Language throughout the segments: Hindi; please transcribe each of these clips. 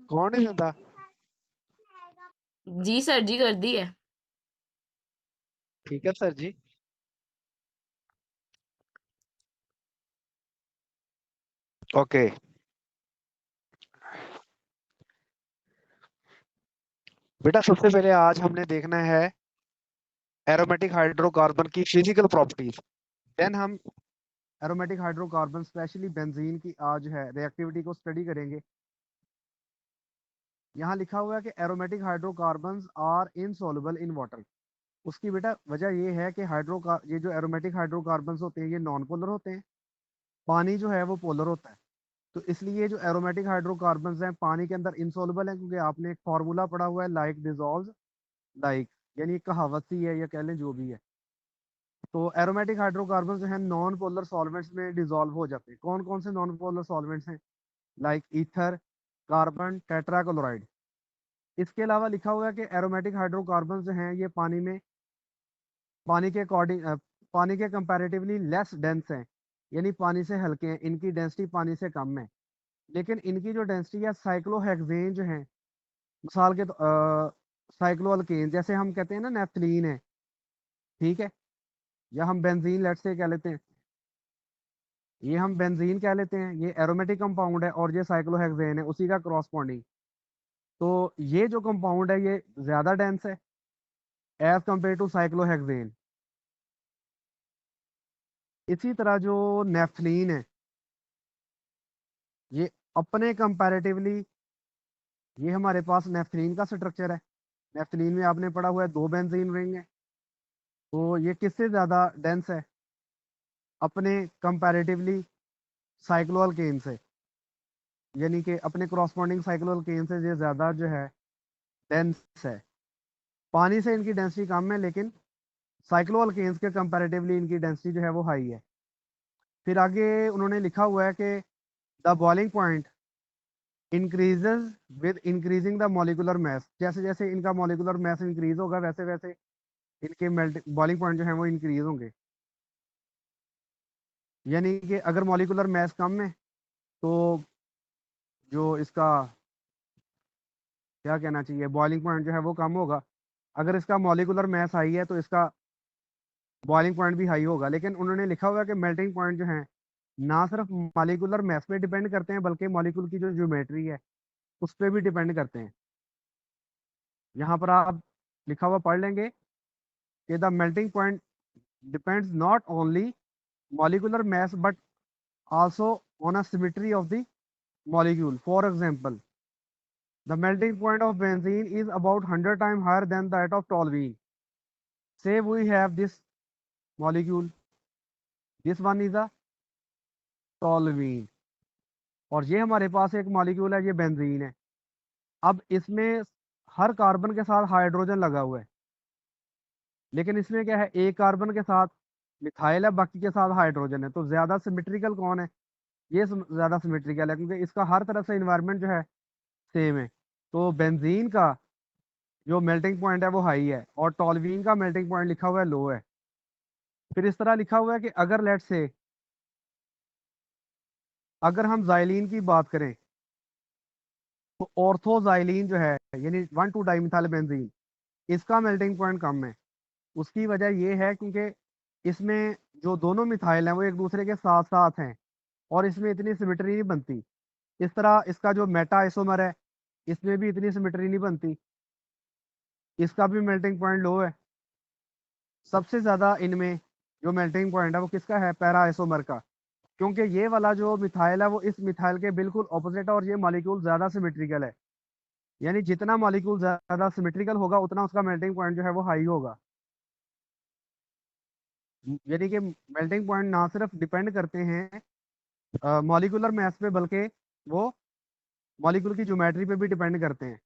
कौन नहीं सुनता? जी सर जी, कर दी है। ठीक है सर जी। ओके। बेटा सबसे पहले आज हमने देखना है एरोमेटिक हाइड्रोकार्बन की फिजिकल प्रॉपर्टीज। देन हम एरोमेटिक हाइड्रोकार्बन स्पेशली बेंजीन की आज है रिएक्टिविटी को स्टडी करेंगे। यहाँ लिखा हुआ है कि aromatic hydrocarbons are insoluble in water. उसकी बेटा वजह ये है कि ये जो एरोमेटिक हाइड्रोकार्बन्स होते हैं ये नॉन पोलर होते हैं। पानी जो है वो पोलर होता है। तो इसलिए जो एरोमेटिक हाइड्रोकार्बन्स हैं पानी के अंदर इनसॉल्युबल हैं, क्योंकि आपने एक फार्मूला पढ़ा हुआ है लाइक डिजॉल्व लाइक, यानी कहावत सी है या कह लें जो भी है। तो एरोमेटिक हाइड्रोकार्बन जो है नॉन पोलर सॉल्वेंट्स में डिसॉल्व हो जाते हैं। कौन कौन से नॉन पोलर सॉल्वेंट्स हैं? Like ether, carbon tetrachloride. इसके अलावा लिखा हुआ है कि एरोमेटिक हाइड्रोकार्बन जो हैं ये पानी के अकॉर्डिंग पानी के कंपैरेटिवली लेस डेंस हैं, यानी पानी से हल्के हैं, इनकी डेंसिटी पानी से कम है। लेकिन इनकी जो डेंसिटी है साइक्लोहेक्सेन जो है, मिसाल के साइक्लोअल्केन, जैसे हम कहते हैं ना नेफ्थलीन है, ठीक है, या हम बेंजीन लेट से कह लेते हैं, ये हम बेंजीन कह लेते हैं, ये एरोमेटिक कंपाउंड है और ये साइक्लोहेक्सेन है उसी का क्रॉसपॉन्डिंग। तो ये जो कंपाउंड है ये ज्यादा डेंस है एज कंपेयर टू साइक्लोहेक्सेन। इसी तरह जो नेफ्थलीन है ये अपने कंपैरेटिवली, ये हमारे पास नेफ्थलीन का स्ट्रक्चर है। नेफ्थलीन में आपने पढ़ा हुआ है दो बेंजीन रिंग है। तो ये किससे ज्यादा डेंस है? अपने कंपैरेटिवली साइक्लोअल्केन से, यानी कि अपने क्रॉसपॉन्डिंग साइक्लोअल्केन से ये ज्यादा जो है डेंस है। पानी से इनकी डेंसिटी कम है, लेकिन साइक्लोअल्केन्स के कंपैरेटिवली इनकी डेंसिटी जो है वो हाई है। फिर आगे उन्होंने लिखा हुआ है कि the boiling point increases with increasing the molecular mass. जैसे जैसे इनका मॉलिकुलर मास इंक्रीज होगा वैसे वैसे इनके मेल्ट बॉइलिंग पॉइंट जो है वो इंक्रीज होंगे। यानी कि अगर मॉलिकुलर मास कम है तो जो इसका क्या कहना चाहिए बॉइलिंग पॉइंट जो है वो कम होगा। अगर इसका मॉलिकुलर मास हाई है तो इसका बॉइलिंग पॉइंट भी हाई होगा। लेकिन उन्होंने लिखा हुआ है कि मेल्टिंग पॉइंट जो है ना सिर्फ मॉलिक्यूलर मास पे डिपेंड करते हैं बल्कि मॉलिक्यूल की जो ज्योमेट्री है उस पर भी डिपेंड करते हैं। यहाँ पर आप लिखा हुआ पढ़ लेंगे कि the melting point depends not only molecular mass but also on a symmetry of the molecule. For example, the melting point of benzene is about 100 time higher than that of toluene. Say we have this molecule, this one is a toluene, और ये हमारे पास एक मॉलिक्यूल है, ये बेंजीन है। अब इसमें हर कार्बन के साथ हाइड्रोजन लगा हुआ है, लेकिन इसमें क्या है एक कार्बन के साथ मिथाइल है बाकी के साथ हाइड्रोजन है। तो ज्यादा सिमेट्रिकल कौन है? ये ज्यादा सिमेट्रिकल है क्योंकि इसका हर तरफ से इन्वायरमेंट जो है सेम है। तो बेंजीन का जो मेल्टिंग पॉइंट है वो हाई है और टॉल्यूइन का मेल्टिंग पॉइंट लिखा हुआ है लो है। फिर इस तरह लिखा हुआ है कि अगर लेट से अगर हम जाइलीन की बात करें तो ऑर्थोजाइलीन जो है यानी 1,2 डाइमिथाइल बेंजीन, इसका मेल्टिंग पॉइंट कम है। उसकी वजह ये है क्योंकि इसमें जो दोनों मिथाइल हैं वो एक दूसरे के साथ साथ हैं और इसमें इतनी सिमेट्री नहीं बनती। इस तरह इसका जो मेटा आइसोमर है इसमें भी इतनी सिमेट्री नहीं बनती, इसका भी मेल्टिंग पॉइंट लो है। सबसे ज्यादा इनमें जो मेल्टिंग पॉइंट है वो किसका है? पैरा आइसोमर का, क्योंकि ये वाला जो मिथाइल है वो इस मिथाइल के बिल्कुल ऑपोजिट है और ये मॉलिक्यूल ज्यादा सिमेट्रिकल है। यानी जितना मॉलिक्यूल ज्यादा सिमेट्रिकल होगा उतना उसका मेल्टिंग पॉइंट जो है वो हाई होगा। यानी कि मेल्टिंग पॉइंट ना सिर्फ डिपेंड करते हैं मॉलिक्यूलर मास पे बल्कि वो मॉलिक्यूल की ज्योमेट्री पे भी डिपेंड करते हैं।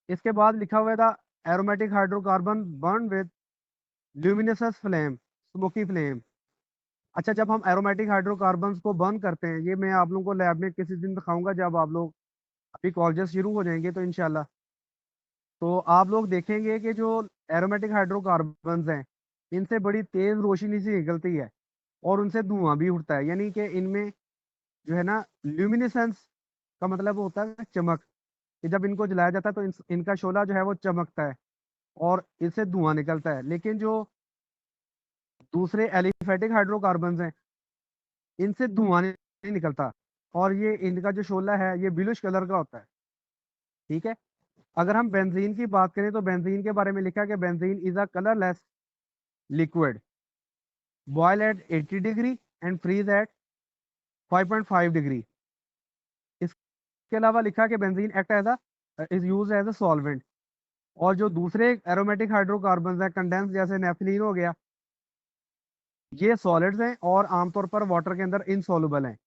इसके बाद लिखा हुआ था aromatic hydrocarbon burn with luminous flame, smoky flame. अच्छा, जब हम एरोमेटिक हाइड्रोकार्बन्स को बर्न करते हैं, ये मैं आप लोगों को लैब में किसी दिन दिखाऊंगा जब आप लोग अभी कॉलेजेस शुरू हो जाएंगे तो इंशाल्लाह। तो आप लोग देखेंगे कि जो एरोमेटिक हाइड्रोकार्बन्स हैं इनसे बड़ी तेज रोशनी सी निकलती है और उनसे धुआं भी उठता है। यानी कि इनमें जो है ना ल्यूमिनेसेंस का मतलब होता है चमक। कि जब इनको जलाया जाता है तो इनका शोला जो है वो चमकता है और इससे धुआं निकलता है। लेकिन जो दूसरे एलिफेटिक हाइड्रोकार्बन हैं, इनसे धुआं नहीं निकलता और ये इनका जो शोला है ये ब्लूइश कलर का होता है। ठीक है। अगर हम बेंजीन की बात करें तो बेंजीन के बारे में लिखा है कि benzene is a colourless liquid, boil at 80 degree and freeze at 5.5 degree. इसके अलावा लिखा है कि benzene act as a is use as a solvent. और जो दूसरे एरोमेटिक हाइड्रोकार्बन हैं, कंडेंस जैसे नेफ्थलीन हो गया, ये सॉलिड्स हैं और आमतौर पर वाटर के अंदर इनसॉल्युबल हैं।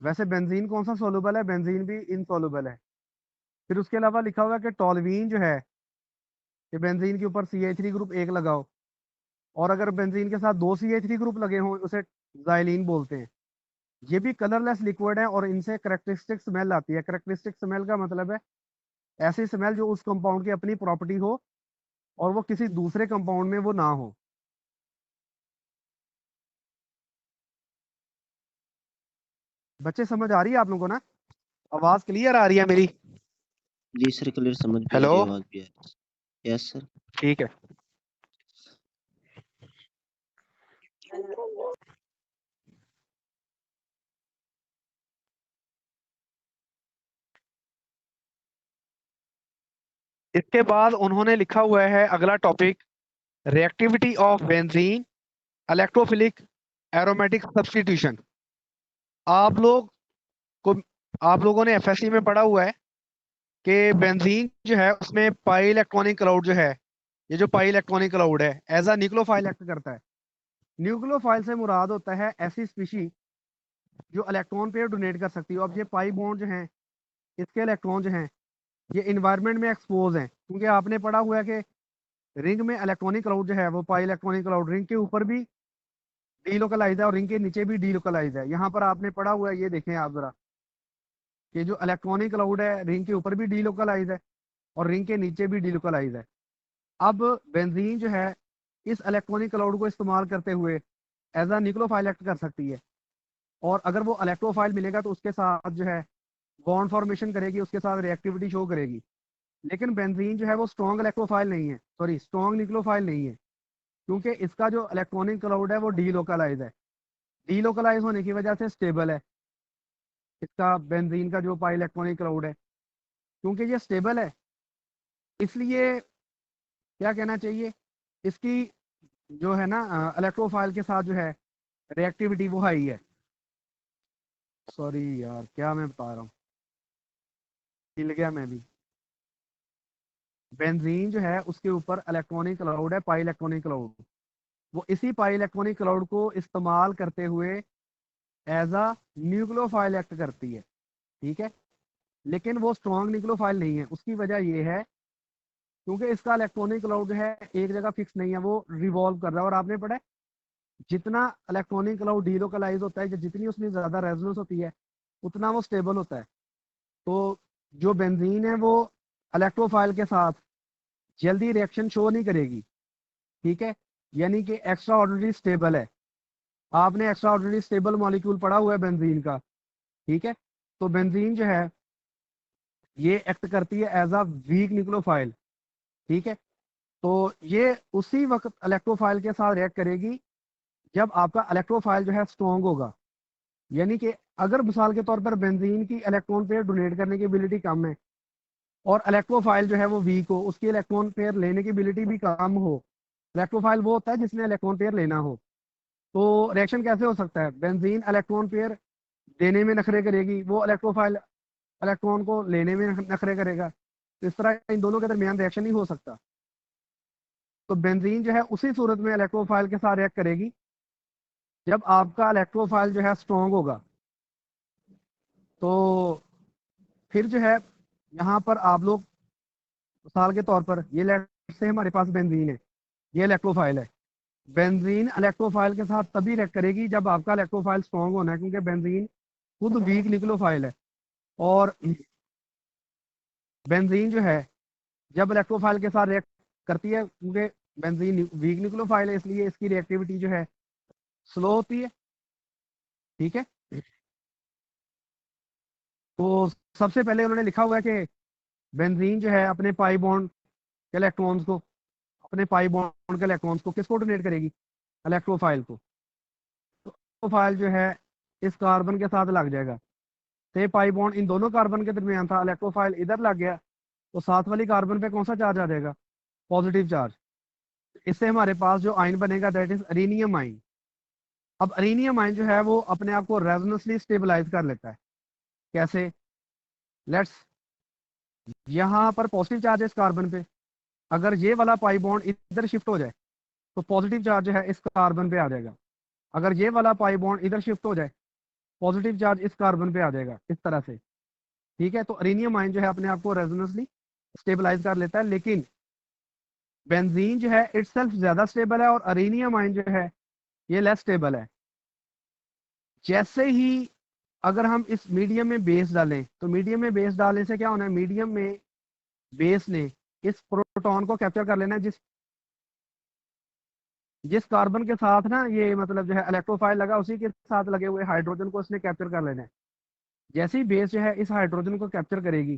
वैसे बेंजीन कौन सा सॉल्युबल है? बेंजीन भी इनसॉल्युबल है। फिर उसके अलावा लिखा हुआ है कि टॉल्यूइन जो है, कि बेंजीन के ऊपर CH3 ग्रुप एक लगाओ और अगर बेंजीन के साथ दो CH3 ग्रुप लगे हों उसे जाइलीन बोलते हैं। ये भी कलरलेस लिक्विड है और इनसे करेक्टरिस्टिक स्मेल आती है। करेक्टरिस्टिक स्मेल का मतलब है ऐसी स्मेल जो उस कंपाउंड की अपनी प्रॉपर्टी हो और वो किसी दूसरे कंपाउंड में वो ना हो। बच्चे समझ आ रही है आप लोगों को ना? आवाज क्लियर आ रही है मेरी? जी सर, क्लियर समझ भी आ हेलो, रही है, आवाज भी आ रही है। Yes sir. ठीक है। इसके बाद उन्होंने लिखा हुआ है अगला topic, reactivity of benzene electrophilic aromatic substitution. आप लोग को आप लोगों ने FSC में पढ़ा हुआ है कि बेंजीन जो है उसमें पाई इलेक्ट्रॉनिक क्लाउड जो है, ये जो पाई इलेक्ट्रॉनिक क्लाउड है एज अ न्यूक्लियोफाइल एक्ट करता है। न्यूक्लियोफाइल से मुराद होता है ऐसी स्पीशी जो इलेक्ट्रॉन पेयर डोनेट कर सकती है। अब ये पाई बॉन्ड जो हैं, इसके इलेक्ट्रॉन जो हैं ये इन्वायरमेंट में एक्सपोज हैं, क्योंकि आपने पढ़ा हुआ है कि रिंग में इलेक्ट्रॉनिक क्लाउड जो है वो पाई इलेक्ट्रॉनिक क्लाउड रिंग के ऊपर भी डीलोकलाइज है और रिंग के नीचे भी डीलोकलाइज है। यहाँ पर आपने पढ़ा हुआ है, ये देखें आप जरा, कि जो इलेक्ट्रॉनिक क्लाउड है रिंग के ऊपर भी डीलोकलाइज है और रिंग के नीचे भी डीलोकलाइज है। अब बेंजीन जो है इस इलेक्ट्रॉनिक क्लाउड को इस्तेमाल करते हुए एज अ न्यूक्लियोफाइल एक्ट कर सकती है और अगर वो इलेक्ट्रोफाइल मिलेगा तो उसके साथ जो है बॉन्ड फॉर्मेशन करेगी, उसके साथ रिएक्टिविटी शो करेगी। लेकिन बेंजीन जो है वो स्ट्रॉन्ग इलेक्ट्रोफाइल नहीं है, सॉरी स्ट्रॉन्ग न्यूक्लियोफाइल नहीं है, क्योंकि इसका जो इलेक्ट्रॉनिक क्लाउड है वो डीलोकलाइज है। डीलोकलाइज होने की वजह से स्टेबल है इसका, बेंजीन का जो पाई इलेक्ट्रॉनिक क्लाउड है, क्योंकि ये स्टेबल है इसलिए क्या कहना चाहिए, इसकी जो है ना इलेक्ट्रोफाइल के साथ जो है रिएक्टिविटी वो हाई है। सॉरी यार, क्या मैं बता रहा हूँ, हिल गया मैं भी। बेंजीन जो है उसके ऊपर इलेक्ट्रॉनिक क्लाउड है, पाई इलेक्ट्रॉनिक क्लाउड। वो इसी पाई इलेक्ट्रॉनिक क्लाउड को इस्तेमाल करते हुए एज अ न्यूक्लियोफाइल एक्ट करती है। ठीक है। लेकिन वो स्ट्रॉन्ग न्यूक्लियोफाइल नहीं है। उसकी वजह ये है क्योंकि इसका इलेक्ट्रॉनिक क्लाउड जो है एक जगह फिक्स नहीं है, वो रिवॉल्व कर रहा है। और आपने पढ़ा है जितना इलेक्ट्रॉनिक क्लाउड डीलोकलाइज होता है, जितनी उसमें ज्यादा रेजोनेंस होती है उतना वो स्टेबल होता है। तो जो बेंजीन है वो इलेक्ट्रोफाइल के साथ जल्दी रिएक्शन शो नहीं करेगी। ठीक है। यानी कि एक्स्ट्रा ऑर्डिनरी स्टेबल है। आपने एक्स्ट्रा ऑर्डिनरी स्टेबल मॉलिक्यूल पढ़ा हुआ है बेंजीन का। ठीक है। तो बेंजीन जो है ये एक्ट करती है एज अ वीक न्यूक्लियोफाइल। ठीक है। तो ये उसी वक्त इलेक्ट्रोफाइल के साथ रिएक्ट करेगी जब आपका इलेक्ट्रोफाइल जो है स्ट्रॉन्ग होगा। यानी कि अगर मिसाल के तौर पर बेंजीन की इलेक्ट्रॉन पेयर डोनेट करने की एबिलिटी कम है और इलेक्ट्रोफाइल जो है वो वीक हो, उसकी इलेक्ट्रॉन पेयर लेने की एबिलिटी भी कम हो। इलेक्ट्रोफाइल वो होता है जिसने इलेक्ट्रॉन पेयर लेना हो। तो रिएक्शन कैसे हो सकता है? बेंजीन इलेक्ट्रॉन पेयर देने में नखरे करेगी, वो इलेक्ट्रोफाइल इलेक्ट्रॉन को लेने में नखरे करेगा। तो इस तरह इन दोनों के दरमियान रिएक्शन नहीं हो सकता। तो बेंजीन जो है उसी सूरत में इलेक्ट्रोफाइल के साथ रिएक्ट करेगी जब आपका इलेक्ट्रोफाइल जो है स्ट्रॉन्ग होगा। तो फिर जो है यहाँ पर आप लोग मिसाल के तौर पर ये लेट से हमारे पास बेंजीन है, ये इलेक्ट्रोफाइल है। बेंजीन इलेक्ट्रोफाइल के साथ तभी रिएक्ट करेगी जब आपका इलेक्ट्रोफाइल स्ट्रॉन्ग होना है, क्योंकि बेंजीन खुद वीक न्यूक्लियोफाइल है। और बेंजीन जो है जब इलेक्ट्रोफाइल के साथ रिएक्ट करती है, क्योंकि बेंजीन वीक न्यूक्लियोफाइल है इसलिए इसकी रिएक्टिविटी जो है स्लो होती है। ठीक है। तो सबसे पहले उन्होंने लिखा हुआ है कि बेंजीन जो है अपने पाई बॉन्ड के इलेक्ट्रॉन्स को किसको डोनेट करेगी? इलेक्ट्रोफाइल को। तो इलेक्ट्रोफाइल जो है इस कार्बन के साथ लग जाएगा। से पाई बॉन्ड इन दोनों कार्बन के दरमियान था, इलेक्ट्रोफाइल इधर लग गया, तो साथ वाली कार्बन पे कौन सा चार्ज आ जाएगा? Positive charge. इससे हमारे पास जो आयन बनेगा दैट इज अरेनियम आयन। अब अरेनियम आयन जो है वो अपने आप को रेजोनेंसली स्टेबलाइज कर लेता है। कैसे? लेट्स, यहाँ पर पॉजिटिव चार्ज है इस कार्बन पे, अगर ये वाला पाई बॉन्ड इधर शिफ्ट हो जाए तो पॉजिटिव चार्ज जो है इस कार्बन पे आ जाएगा। अगर ये वाला पाई बॉन्ड इधर शिफ्ट हो जाए, पॉजिटिव चार्ज इस कार्बन पे आ जाएगा, इस तरह से। ठीक है, तो अरेनियम आयन जो है अपने आप को रेजोनेंसली स्टेबलाइज कर लेता है। लेकिन बेंजीन जो है इटसेल्फ ज्यादा स्टेबल है और अरेनियम आयन जो है ये लेस स्टेबल है। जैसे ही अगर हम इस मीडियम में बेस डालें, तो मीडियम में बेस डालने से क्या होना है? मीडियम में बेस ने इस प्रोटॉन को कैप्चर कर लेना है, जिस जिस कार्बन के साथ ना ये मतलब जो है इलेक्ट्रोफाइल लगा, उसी के साथ लगे हुए हाइड्रोजन को इसने कैप्चर कर लेना है। जैसे ही बेस जो है इस हाइड्रोजन को कैप्चर करेगी,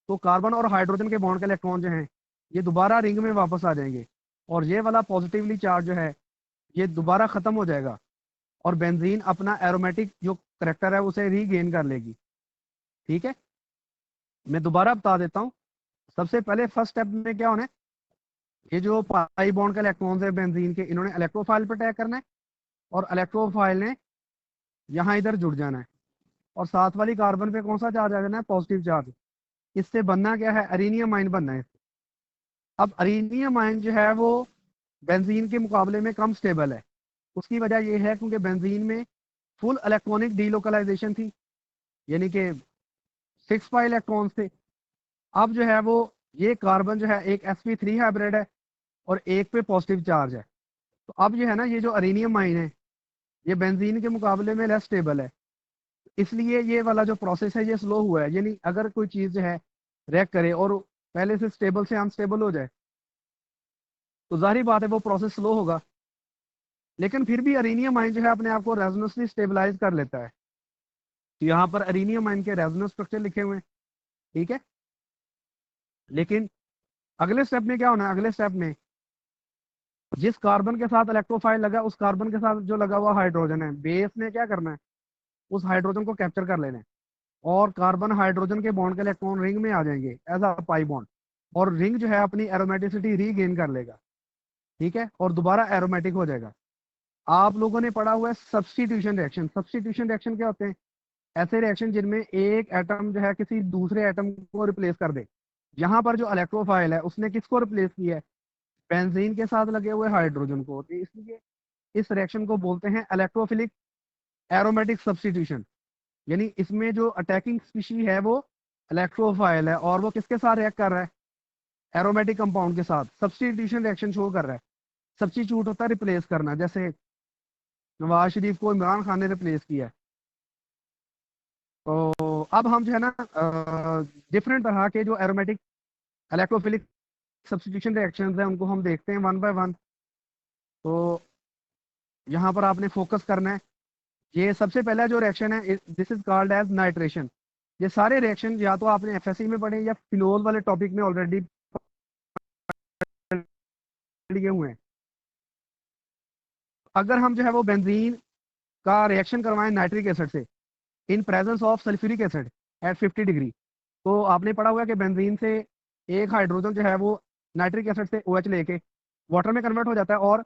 तो कार्बन और हाइड्रोजन के बॉन्ड के इलेक्ट्रॉन जो हैं ये दोबारा रिंग में वापस आ जाएंगे, और ये वाला पॉजिटिवली चार्ज जो है ये दोबारा खत्म हो जाएगा, और बेंजीन अपना एरोमेटिक जो करेक्टर है उसे रीगेन कर लेगी। ठीक है, मैं दोबारा बता देता हूँ। सबसे पहले फर्स्ट स्टेप में क्या होना है? ये जो पाई बॉन्ड के इलेक्ट्रॉन्स है बेंजीन के, इन्होंने इलेक्ट्रोफाइल पर अटैक करना है, और इलेक्ट्रोफाइल ने यहाँ इधर जुड़ जाना है, और साथ वाली कार्बन पे कौन सा चार्ज आ जाना है? Positive charge. इससे बनना क्या है? अरेनियम आयन बनना है। अब अरेनियम आयन जो है वो बेंजीन के मुकाबले में कम स्टेबल है। उसकी वजह यह है क्योंकि बेंजीन में फुल इलेक्ट्रॉनिक डीलोकलाइजेशन थी, यानी कि 6 पाई इलेक्ट्रॉन्स थे। अब जो है वो ये कार्बन जो है एक sp3 हाइब्रिड है और एक पे पॉजिटिव चार्ज है। तो अब जो है ना, ये जो अरेनियम आयन है ये बेंजीन के मुकाबले में लेस स्टेबल है, इसलिए ये वाला जो प्रोसेस है ये स्लो हुआ है। यानी अगर कोई चीज़ जो है रिएक्ट करे और पहले से स्टेबल से अनस्टेबल हो जाए, तो जाहिर बात है वो प्रोसेस स्लो होगा। लेकिन फिर भी अरेनियम आयन जो है अपने आप को रेजोनेंसली स्टेबलाइज कर लेता है। तो यहाँ पर अरेनियम आयन के रेजोनेंस स्ट्रक्चर लिखे हुए हैं। ठीक है, लेकिन अगले स्टेप में क्या होना है? अगले स्टेप में जिस कार्बन के साथ इलेक्ट्रोफाइल लगा, उस कार्बन के साथ जो लगा हुआ हाइड्रोजन है, बेस ने क्या करना है? उस हाइड्रोजन को कैप्चर कर लेना है, और कार्बन हाइड्रोजन के बॉन्ड के इलेक्ट्रॉन रिंग में आ जाएंगे एज अ पाई बॉन्ड, और रिंग जो है अपनी एरोमेटिसिटी रीगेन कर लेगा। ठीक है, और दोबारा एरोमेटिक हो जाएगा। आप लोगों ने पढ़ा हुआ है सब्स्टिट्यूशन रिएक्शन। सब्स्टिट्यूशन रिएक्शन क्या होते हैं? ऐसे रिएक्शन जिनमें एक एटम जो है किसी दूसरे एटम को रिप्लेस कर दे। यहाँ पर जो इलेक्ट्रोफाइल है उसने किसको रिप्लेस किया है? बेंजीन के साथ लगे हुए हाइड्रोजन को। तो इसलिए इस रिएक्शन को बोलते हैं इलेक्ट्रोफिलिक एरोमेटिक सब्स्टिट्यूशन। यानी इसमें जो अटैकिंग स्पीशी है वो इलेक्ट्रोफाइल है, और वो किसके साथ रिएक्ट कर रहा है? एरोमेटिक कंपाउंड के साथ। सब्स्टिट्यूशन रिएक्शन शो कर रहा है। सब्स्टिट्यूट होता है रिप्लेस करना, जैसे नवाज शरीफ को इमरान खान ने रिप्लेस किया है। तो अब हम जो है ना डिफरेंट तरह के जो एरोमेटिक इलेक्ट्रोफिलिक सब्स्टिट्यूशन रिएक्शंस हैं उनको हम देखते हैं वन बाय वन। तो यहाँ पर आपने फोकस करना है। ये सबसे पहला जो रिएक्शन है this is called as nitration. ये सारे रिएक्शन या तो आपने एफएससी में पढ़े या फिनोल वाले टॉपिक में ऑलरेडी लिए हुए हैं। अगर हम जो है वो बेंजीन का रिएक्शन करवाएं नाइट्रिक एसिड से in presence of sulphuric acid at 50 degree, तो आपने पढ़ा हुआ कि बेंजीन से एक हाइड्रोजन जो है वो नाइट्रिक एसिड से OH लेके वाटर में कन्वर्ट हो जाता है, और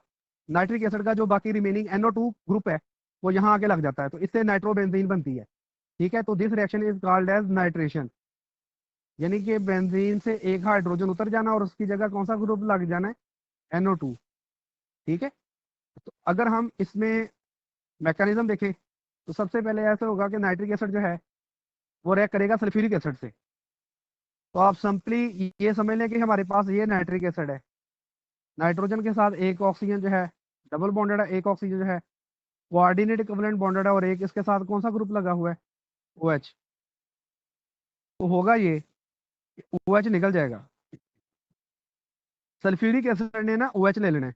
नाइट्रिक एसिड का जो बाकी रिमेनिंग NO2 ग्रुप है वो यहाँ आके लग जाता है, तो इससे नाइट्रोबेंजीन बनती है। ठीक है, तो this reaction is called as nitration. यानी कि बेंजीन से एक हाइड्रोजन उतर जाना और उसकी जगह कौन सा ग्रुप लग जाना है? NO2। ठीक है, तो अगर हम इसमें मैकेनिज्म देखें तो सबसे पहले ऐसा होगा कि नाइट्रिक एसिड जो है वो रिएक्ट करेगा सल्फ्यूरिक एसिड से। तो आप सिंपली ये समझ लें कि हमारे पास ये नाइट्रिक एसिड है, नाइट्रोजन के साथ एक ऑक्सीजन जो है डबल बॉन्डेड है, एक ऑक्सीजन जो है कोऑर्डिनेट इक्विवेलेंट बॉन्डेड है, और एक इसके साथ कौन सा ग्रुप लगा हुआ है? OH। तो होगा ये OH निकल जाएगा। सल्फ्यूरिक एसिड ने ना OH ले लेना है।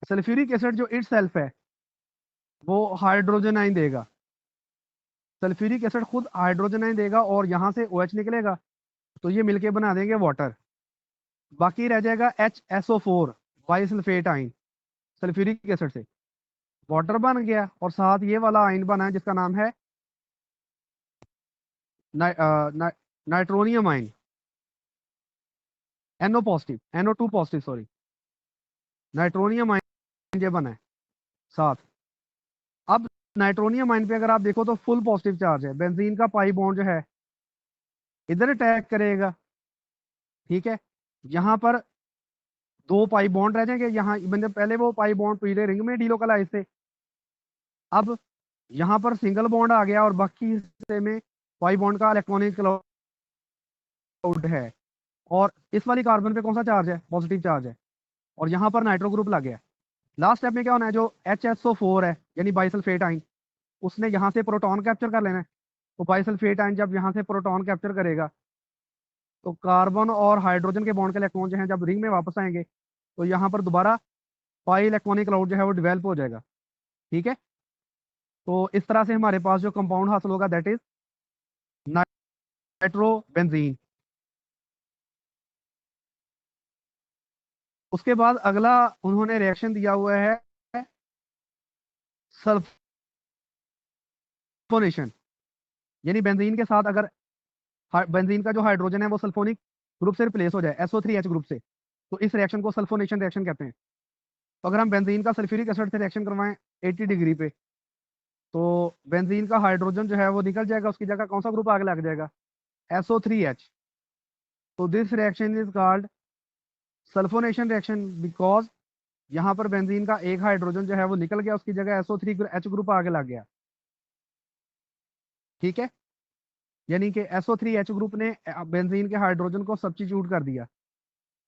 सल्फ्यूरिक एसिड जो इट सेल्फ है वो हाइड्रोजन आइन देगा। सल्फ्यूरिक एसिड खुद हाइड्रोजन देगा और यहाँ से OH निकलेगा, तो ये मिलके बना देंगे वाटर। बाकी रह जाएगा HSO4 बाइसल्फेट आइन सल्फ्यूरिक एसिड से वाटर बन गया, और साथ ये वाला आइन बना है जिसका नाम है नाइट्रोनियम आइन, NO2 पॉजिटिव सॉरी, नाइट्रोनियम आइन ये बना है साथ। अब नाइट्रोनियम आइन पे अगर आप देखो तो फुल पॉजिटिव चार्ज है, बेंजीन का पाई बॉन्ड जो है इधर अटैक करेगा, ठीक है। यहाँ पर 2 पाई बॉन्ड रह जाएंगे, यहाँ मतलब पहले वो पाई बॉन्ड पीले रिंग में डीलोकलाइज थे, अब यहाँ पर सिंगल बॉन्ड आ गया और बाकी हिस्से में पाई बॉन्ड का इलेक्ट्रॉनिक क्लाउड है, और इस वाली कार्बन पे कौन सा चार्ज है, पॉजिटिव चार्ज है, और यहाँ पर नाइट्रो ग्रुप लग गया। लास्ट स्टेप में क्या होना है, जो HSO4 है यानी बाइसल्फेट आइन, उसने यहाँ से प्रोटॉन कैप्चर कर लेना है। तो बाइसल्फेट आइन जब यहाँ से प्रोटॉन कैप्चर करेगा तो कार्बन और हाइड्रोजन के बॉन्ड के इलेक्ट्रॉन जो हैं जब रिंग में वापस आएंगे तो यहाँ पर दोबारा पाई इलेक्ट्रॉनिक क्लाउड जो है वो डिवेल्प हो जाएगा, ठीक है। तो इस तरह से हमारे पास जो कंपाउंड हासिल होगा दैट इज नाइट्रोबेंजीन। उसके बाद अगला उन्होंने रिएक्शन दिया हुआ है सल्फोनेशन, यानी बेंजीन के साथ अगर बेंजीन का जो हाइड्रोजन है वो सल्फोनिक ग्रुप से रिप्लेस हो जाए SO3H ग्रुप से, तो इस रिएक्शन को सल्फोनेशन रिएक्शन कहते हैं। तो अगर हम बेंजीन का सल्फ्यूरिक एसिड से रिएक्शन करवाएं 80 डिग्री पे, तो बेंजीन का हाइड्रोजन जो है वो निकल जाएगा, उसकी जगह कौन सा ग्रुप आगे लग जाएगा, SO3H। तो this reaction is called sulphonation reaction because यहाँ पर बेंजीन का एक हाइड्रोजन जो है वो निकल गया, उसकी जगह SO3H ग्रुप आगे लग गया, ठीक है। यानी कि SO3H ग्रुप ने बेंजीन के हाइड्रोजन को सब्स्टिट्यूट कर दिया।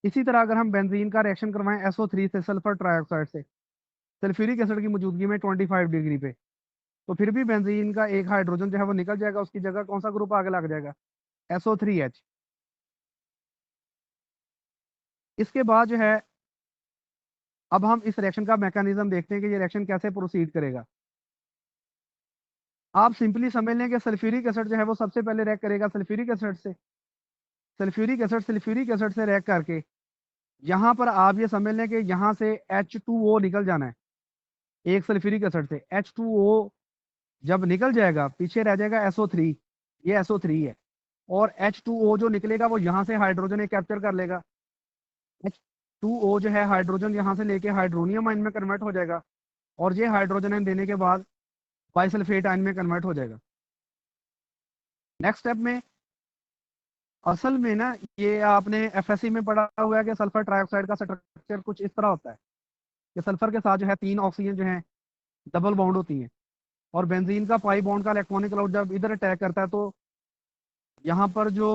इसी तरह अगर हम बेंजीन का रिएक्शन करवाएं SO3 से सल्फर ट्राइऑक्साइड से सल्फ्यूरिक एसिड की मौजूदगी में 25 डिग्री पे, तो फिर भी बेंजीन का एक हाइड्रोजन जो है वो निकल जाएगा, उसकी जगह कौन सा ग्रुप आगे लग जाएगा, SO3H। इसके बाद जो है अब हम इस रिएक्शन का मैकेनिज्म देखते हैं कि ये रिएक्शन कैसे प्रोसीड करेगा। आप सिंपली समझ लें कि सल्फ्यूरिक एसिड जो है वो सबसे पहले रिएक्ट करेगा सल्फ्यूरिक एसिड से, सल्फ्यूरिक एसिड से रिएक्ट करके यहाँ पर आप ये समझ लें कि यहाँ से H2O निकल जाना है, एक सल्फ्यूरिक एसिड से H2O जब निकल जाएगा पीछे रह जाएगा SO3, ये SO3 है, और H2O जो निकलेगा वो यहाँ से हाइड्रोजन एक कैप्चर कर लेगा, H2O जो है हाइड्रोजन यहाँ से लेके हाइड्रोनियम आयन में कन्वर्ट हो जाएगा, और ये हाइड्रोजन आयन देने के बाद बाइसल्फेट आयन में कन्वर्ट हो जाएगा। नेक्स्ट स्टेप में असल में ना ये आपने FSC में पढ़ा हुआ है कि सल्फर ट्राइऑक्साइड का स्ट्रक्चर कुछ इस तरह होता है कि सल्फर के साथ जो है 3 ऑक्सीजन जो है डबल बॉन्ड होती हैं, और बेंजीन का पाई बॉन्ड का इलेक्ट्रॉनिक क्लाउड जब इधर अटैक करता है तो यहाँ पर जो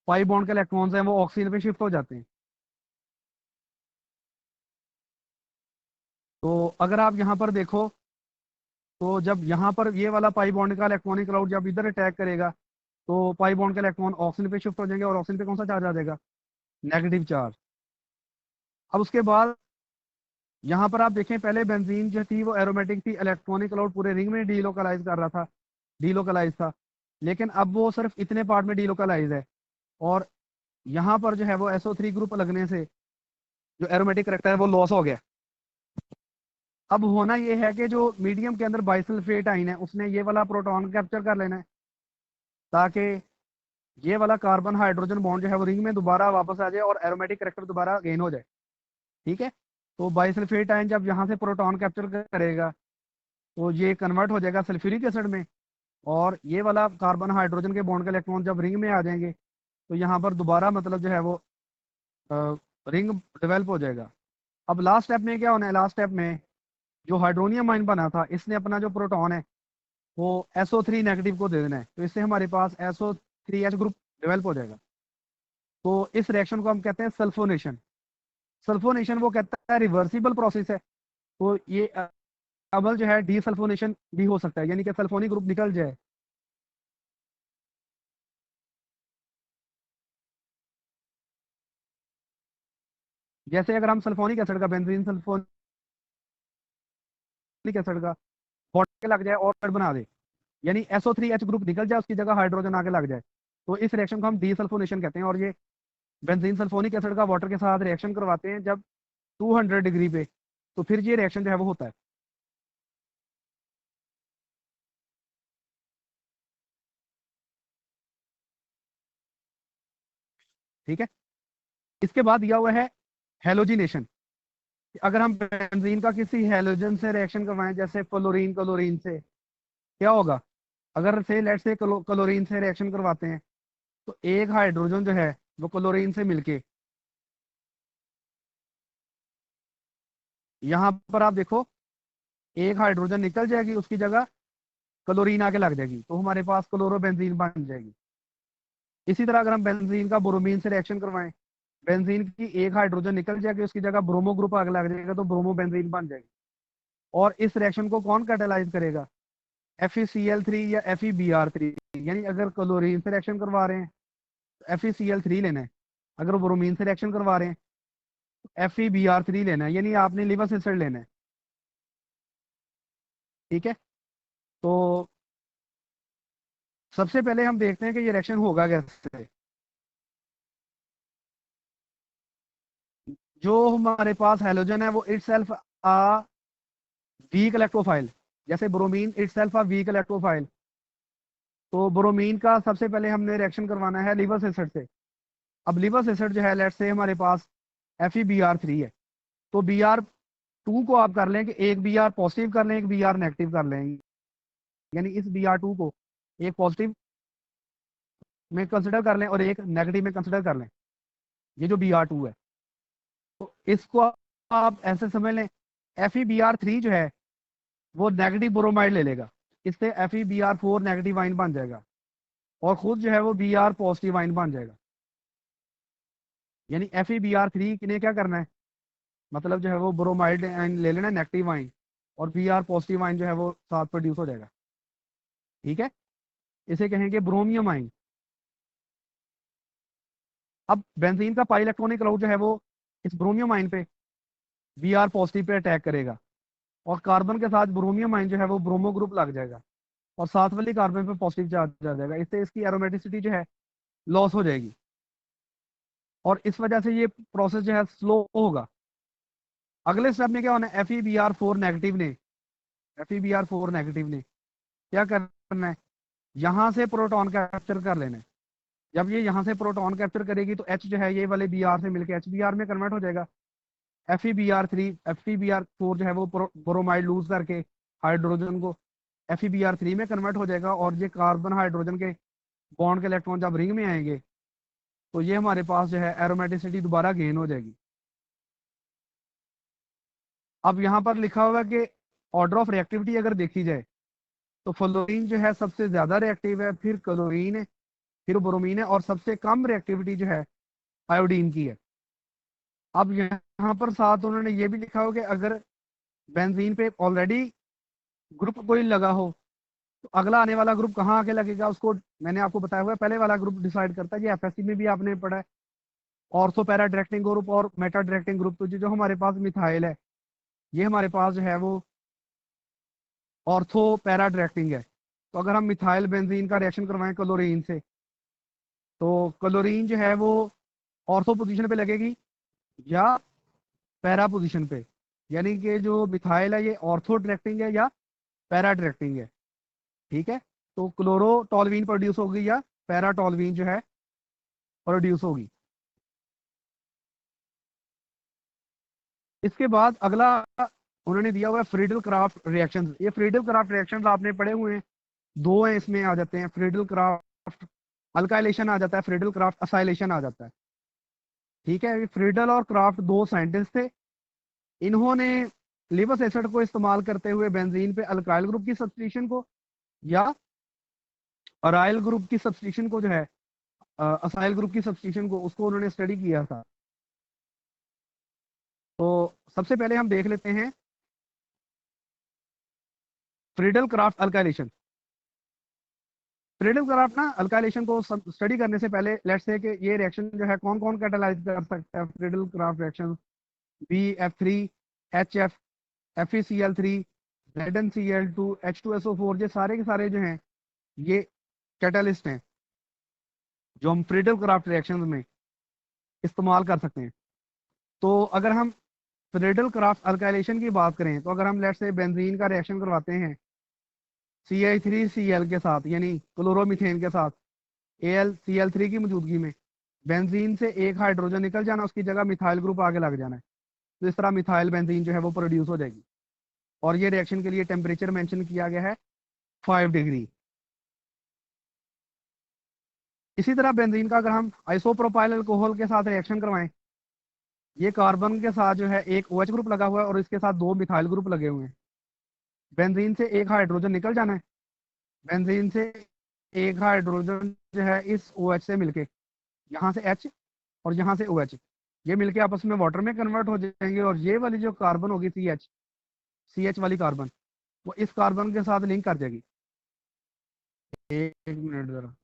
पाई बॉन्ड के इलेक्ट्रॉन्स हैं वो ऑक्सीजन पे शिफ्ट हो जाते हैं। तो अगर आप यहाँ पर देखो तो जब यहाँ पर ये वाला पाई बॉन्ड का इलेक्ट्रॉनिक क्लाउड जब इधर अटैक करेगा तो पाई बॉन्ड के इलेक्ट्रॉन ऑक्सीजन पे शिफ्ट हो जाएंगे, और ऑक्सीजन पे कौन सा चार्ज आ जाएगा, नेगेटिव चार्ज। अब उसके बाद यहाँ पर आप देखें पहले बेंजीन जो थी वो एरोमेटिक थी, इलेक्ट्रॉनिक क्लाउड पूरे रिंग में डीलोकलाइज कर रहा था, डीलोकलाइज था, लेकिन अब वो सिर्फ इतने पार्ट में डीलोकलाइज है, और यहाँ पर जो है वो SO3 ग्रुप लगने से जो एरोमेटिक करेक्टर है वो लॉस हो गया। अब होना ये है कि जो मीडियम के अंदर बाइसल्फेट आइन है उसने ये वाला प्रोटॉन कैप्चर कर लेना है, ताकि ये वाला कार्बन हाइड्रोजन बॉन्ड जो है वो रिंग में दोबारा वापस आ जाए और एरोमेटिक करेक्टर दोबारा गेन हो जाए, ठीक है। तो बाइसल्फेट आयन जब यहाँ से प्रोटॉन कैप्चर करेगा तो ये कन्वर्ट हो जाएगा सल्फ्यूरिक एसिड में, और ये वाला कार्बन हाइड्रोजन के बॉन्ड के इलेक्ट्रॉन जब रिंग में आ जाएंगे तो यहाँ पर दोबारा मतलब जो है वो रिंग डेवलप हो जाएगा। अब लास्ट स्टेप में क्या होना है, लास्ट स्टेप में जो हाइड्रोनियम आयन बना था इसने अपना जो प्रोटॉन है वो SO3 नेगेटिव को दे देना है, तो इससे हमारे पास SO3H ग्रुप डेवलप हो जाएगा। तो इस रिएक्शन को हम कहते हैं सल्फोनेशन। सल्फोनेशन वो कहता है रिवर्सिबल प्रोसेस है, तो ये अमल जो है डीसल्फोनेशन भी हो सकता है, यानी कि सल्फोनिक ग्रुप निकल जाए। जैसे अगर हम सल्फोनिक एसिड का बेंजीन सल्फोनिक एसिड का बॉन्ड लग जाए और बना दे, यानी SO3H ग्रुप निकल जाए, उसकी जगह हाइड्रोजन आके लग जाए, तो इस रिएक्शन को हम डीसल्फोनेशन कहते हैं। और ये बेंजीन सल्फोनिक एसिड का वाटर के साथ रिएक्शन करवाते हैं जब 200 डिग्री पे, तो फिर ये रिएक्शन जो है वो होता है। ठीक है, इसके बाद दिया हुआ है हेलोजिनेशन। अगर हम बेंजीन का किसी हेलोजन से रिएक्शन करवाएं, जैसे फ्लोरीन क्लोरीन से, क्या होगा? अगर से लेट से क्लोरीन से रिएक्शन करवाते हैं, तो एक हाइड्रोजन जो है वो क्लोरीन से मिलके, यहाँ पर आप देखो, एक हाइड्रोजन निकल जाएगी, उसकी जगह क्लोरीन आके लग जाएगी, तो हमारे पास क्लोरोबेंजीन बन जाएगी। इसी तरह अगर हम बेंजीन का ब्रोमीन से रिएक्शन करवाएं, बेंजीन की एक हाइड्रोजन निकल जाएगी, उसकी जगह ब्रोमो ग्रुप आगे लग जाएगा, तो ब्रोमो बेंजीन बन जाएगी। और इस रिएक्शन को कौन कैटेलाइज करेगा? FeCl3 या FeBr3। यानी अगर क्लोरीन से रिएक्शन करवा रहे हैं तो FeCl3 लेना है, अगर ब्रोमीन से रिएक्शन करवा रहे हैं तो FeBr3 लेना है, यानी आपने लिवस एसिड लेना है। ठीक है, तो सबसे पहले हम देखते हैं कि ये रिएक्शन होगा कैसे। जो हमारे पास हैलोजन है वो इटसेल्फ आ वीक इलेक्ट्रोफाइल, जैसे bromine itself a week electrophile, तो ब्रोमीन का सबसे पहले हमने रिएक्शन करवाना है लिवस एसिड से। अब लिवस एसिड जो है, लेट से हमारे पास FeBr3 है, तो Br2 को आप कर लें कि एक Br पॉजिटिव कर लें, एक Br नेगेटिव कर लें, यानी इस Br2 को एक पॉजिटिव में कंसिडर कर लें और एक नेगेटिव में कंसिडर कर लें, ये जो Br2 है। तो इसको आप ऐसे समझ लें, FeBr3 जो है वो नेगेटिव ब्रोमाइड ले लेगा, इससे FeBr4 नेगेटिव आइन बन जाएगा, और खुद जो है वो Br पॉजिटिव आइन बन जाएगा। यानी FeBr3 ने क्या करना है, मतलब जो है वो ब्रोमाइड आइन ले लेना है, नेगेटिव आइन, और Br पॉजिटिव आइन जो है वो साथ प्रोड्यूस हो जाएगा। ठीक है, इसे कहेंगे ब्रोमियम आइन। अब बेंजीन का पाई इलेक्ट्रॉनिक क्लाउड जो है वो इस ब्रोमियम आइन पे Br पॉजिटिव पे अटैक करेगा, और कार्बन के साथ ब्रोमियम आइन जो है वो ब्रोमो ग्रुप लग जाएगा, और साथ वाली कार्बन पे पॉजिटिव चार्ज आ जाएगा, इससे इसकी एरोमेटिसिटी जो है लॉस हो जाएगी, और इस वजह से ये प्रोसेस जो है स्लो होगा। अगले स्टेप में क्या होना है, F E B R four negative ने क्या करना है, यहाँ से प्रोटॉन कैप्चर कर लेना है। जब ये यहाँ से प्रोटॉन कैप्चर करेगी तो H जो है ये वाले Br से मिलकर HBr में कन्वर्ट हो जाएगा। FeBr4 जो है वो ब्रोमाइड लूज करके हाइड्रोजन को FeBr3 में कन्वर्ट हो जाएगा, और ये कार्बन हाइड्रोजन के बॉन्ड के इलेक्ट्रॉन जब रिंग में आएंगे तो ये हमारे पास जो है एरोमेटिसिटी दोबारा गेन हो जाएगी। अब यहाँ पर लिखा हुआ है कि ऑर्डर ऑफ रिएक्टिविटी अगर देखी जाए तो फ्लोरीन जो है सबसे ज्यादा रिएक्टिव है, फिर क्लोरीन है, फिर ब्रोमीन है, और सबसे कम रिएक्टिविटी जो है आयोडीन की है। अब यहाँ पर साथ उन्होंने ये भी लिखा हो कि अगर बेंजीन पे ऑलरेडी ग्रुप कोई लगा हो तो अगला आने वाला ग्रुप कहाँ आके लगेगा, उसको मैंने आपको बताया हुआ है, पहले वाला ग्रुप डिसाइड करता है। ये FSC में भी आपने पढ़ा है, ऑर्थो पैरा डायरेक्टिंग ग्रुप और मेटा डायरेक्टिंग ग्रुप। तो जो हमारे पास मिथाइल है, ये हमारे पास जो है वो ऑर्थो पैरा डायरेक्टिंग है। तो अगर हम मिथाइल बेंजीन का रिएक्शन करवाएं क्लोरीन से, तो क्लोरीन जो है वो ऑर्थो पोजीशन पे लगेगी या पैरा पोजीशन पे, यानी कि जो मिथाइल है ये ऑर्थो डायरेक्टिंग है या पैरा डायरेक्टिंग है। ठीक है, तो क्लोरो टॉलवीन प्रोड्यूस होगी या पैरा टॉलवीन जो है प्रोड्यूस होगी। इसके बाद अगला उन्होंने दिया हुआ है फ्रीडल क्राफ्ट रिएक्शन। ये फ्रीडल क्राफ्ट रिएक्शन आपने पढ़े हुए हैं, दो हैं इसमें आ जाते हैं, फ्रीडल क्राफ्ट अल्काइलेशन आ जाता है, फ्रीडल क्राफ्ट असाइलेशन आ जाता है। ठीक है, फ्रीडल और क्राफ्ट दो साइंटिस्ट थे, इन्होंने लिवस एसिड को इस्तेमाल करते हुए बेंजीन पे अल्काइल ग्रुप की सब्स्टिट्यूशन को या अराइल ग्रुप की सब्स्टिट्यूशन को जो है असाइल ग्रुप की सब्स्टिट्यूशन को, उसको उन्होंने स्टडी किया था। तो सबसे पहले हम देख लेते हैं Friedel Crafts alkylation. Friedel craft ना अल्काइलेशन को स्टडी करने से पहले लेट्स से कि ये रिएक्शन जो है कौन कौन कैटालाइज कर सकता है Friedel craft reaction, BF3 HF FeCl3 ZnCl2 H2SO4, ये सारे के सारे जो हैं ये कैटलिस्ट हैं जो हम फ्रीडल क्राफ्ट रिएक्शंस में इस्तेमाल कर सकते हैं। तो अगर हम फ्रीडल क्राफ्ट अल्काइलेशन की बात करें, तो अगर हम लेट से बेंजीन का रिएक्शन करवाते हैं CH3Cl के साथ, यानी क्लोरोमीथेन के साथ AlCl3 की मौजूदगी में, बेंजीन से एक हाइड्रोजन निकल जाना, उसकी जगह मिथाइल ग्रुप आगे लग जाना है, तो इस तरह मिथाइल बेंजीन जो है वो प्रोड्यूस हो जाएगी। और ये रिएक्शन के लिए टेम्परेचर मेंशन किया गया है 5 डिग्री। इसी तरह बेंजीन का अगर हम आइसोप्रोपाइल अल्कोहल के साथ रिएक्शन करवाएं, ये कार्बन के साथ जो है एक OH ग्रुप लगा हुआ है और इसके साथ 2 मिथाइल ग्रुप लगे हुए हैं। बेंजीन से एक हाइड्रोजन निकल जाना है, बेंजीन से एक हाइड्रोजन जो है इस OH से मिलके, यहाँ से H और यहाँ से OH, ये मिलके आपस में वाटर में कन्वर्ट हो जाएंगे, और ये वाली जो कार्बन होगी CH वाली कार्बन, वो इस कार्बन के साथ लिंक कर जाएगी। एक मिनट जरा।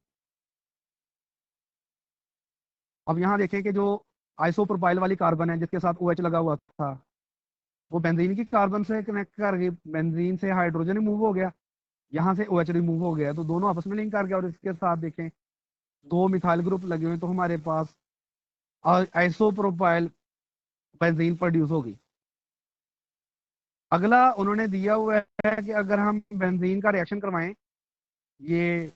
अब यहाँ देखें कि जो आइसोप्रोपाइल वाली कार्बन है जिसके साथ OH लगा हुआ था, वो बेंजीन की कार्बन से कनेक्ट कर गई, बेंजीन से हाइड्रोजन रिमूव हो गया, यहाँ से OH रिमूव हो गया, तो दोनों आपस में लिंक कर गया, और इसके साथ देखें 2 मिथाइल ग्रुप लगे हुए, तो हमारे पास आइसोप्रोपाइल बेंजीन प्रोड्यूस होगी। अगला उन्होंने दिया हुआ है कि अगर हम बेंजीन का रिएक्शन करवाएं, ये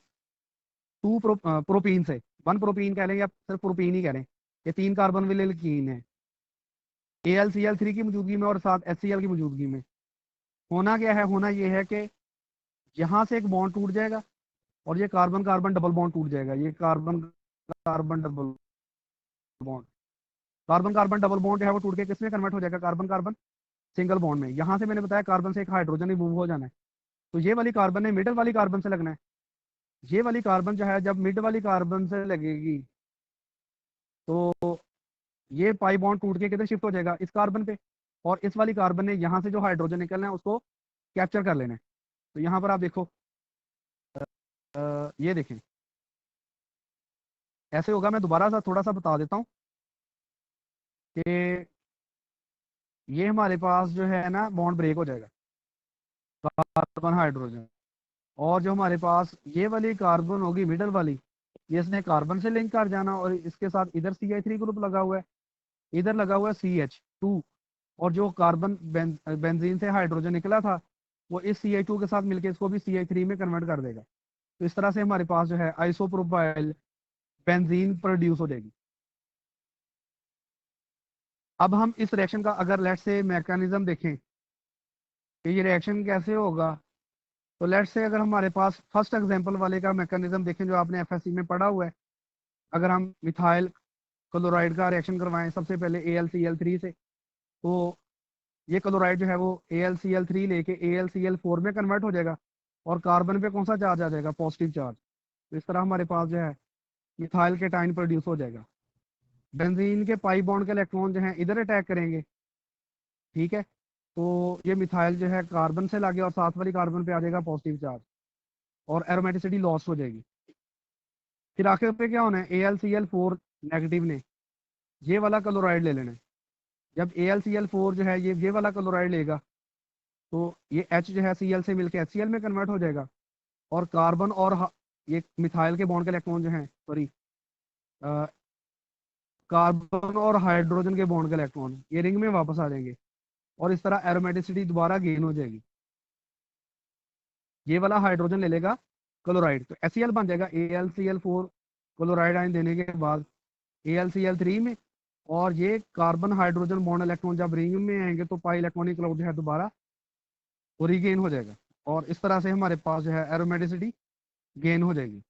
2 प्रोपीन से, 1 प्रोपीन कह लें या सिर्फ प्रोपीन ही कह लें, ये 3 कार्बन वाले एल्कीन है, AlCl3 की मौजूदगी में और साथ HCl की मौजूदगी में। होना क्या है, होना ये है कि यहाँ से एक बॉन्ड टूट जाएगा और ये कार्बन कार्बन डबल बॉन्ड टूट जाएगा, ये carbon carbon double bond, carbon carbon double bond है वो टूट के किसमें कन्वर्ट हो जाएगा, कार्बन कार्बन सिंगल बॉन्ड में। यहाँ से मैंने बताया कार्बन से एक हाइड्रोजन रिमूव हो जाना है, तो ये वाली कार्बन है मिडल वाली कार्बन से लगना है। ये वाली कार्बन जो है जब मिड वाली कार्बन से लगेगी, तो ये पाई बॉन्ड टूट के किधर शिफ्ट हो जाएगा, इस कार्बन पे, और इस वाली कार्बन ने यहाँ से जो हाइड्रोजन निकलना है उसको कैप्चर कर लेना है। तो यहाँ पर आप देखो, ये देखें ऐसे होगा। मैं दोबारा सा थोड़ा सा बता देता हूँ कि ये हमारे पास जो है ना बॉन्ड ब्रेक हो जाएगा, कार्बन हाइड्रोजन, और जो हमारे पास ये वाली कार्बन होगी मिडल वाली, ये इसने कार्बन से लिंक कर जाना, और इसके साथ इधर CH3 ग्रुप लगा हुआ है, इधर लगा हुआ है CH2, और जो कार्बन बेंजीन से हाइड्रोजन निकला था वो इस CH2 के साथ मिलकर इसको भी CH3 में कन्वर्ट कर देगा। तो इस तरह से हमारे पास जो है आइसोप्रोपाइल बेंजीन प्रोड्यूस हो जाएगी। अब हम इस रिएक्शन का अगर लेट से मैकेनिज्म देखें कि ये रिएक्शन कैसे होगा, तो लेट से अगर हमारे पास फर्स्ट एग्जांपल वाले का मैकेनिज्म देखें जो आपने FSC में पढ़ा हुआ है, अगर हम मिथाइल क्लोराइड का रिएक्शन करवाएं सबसे पहले AlCl3 से, तो ये क्लोराइड जो है वो AlCl3 लेके AlCl4 में कन्वर्ट हो जाएगा, और कार्बन पे कौन सा चार्ज आ जाएगा, पॉजिटिव चार्ज। तो इस तरह हमारे पास जो है मिथाइल केटाइन प्रोड्यूस हो जाएगा। बेंजीन के पाई बॉन्ड के इलेक्ट्रॉन जो है इधर अटैक करेंगे, ठीक है, तो ये मिथाइल जो है कार्बन से लगे और साथ वाली कार्बन पे आ जाएगा पॉजिटिव चार्ज, और एरोमेटिसिटी लॉस हो जाएगी। फिर आखिर पे क्या होना है, AlCl4 नेगेटिव ने ये वाला क्लोराइड ले लेना है। जब AlCl4 जो है ये वाला क्लोराइड लेगा, तो ये H जो है Cl से मिलकर HCl में कन्वर्ट हो जाएगा, और कार्बन और ये मिथाइल के बॉन्ड के इलेक्ट्रॉन जो हैं, सॉरी, कार्बन और हाइड्रोजन के बॉन्ड के इलेक्ट्रॉन ये रिंग में वापस आ जाएंगे, और इस तरह एरोमेटिसिटी दोबारा गेन हो जाएगी। ये वाला हाइड्रोजन ले लेगा क्लोराइड, तो HCl बन जाएगा AlCl4 क्लोराइड आयन देने के बाद AlCl3 में, और ये कार्बन हाइड्रोजन बॉन्ड इलेक्ट्रॉन जब रिंग में आएंगे तो पाई इलेक्ट्रॉनिक क्लाउड जो है दोबारा वो रीगेन हो जाएगा, और इस तरह से हमारे पास जो है एरोमेटिसिटी गेन हो जाएगी।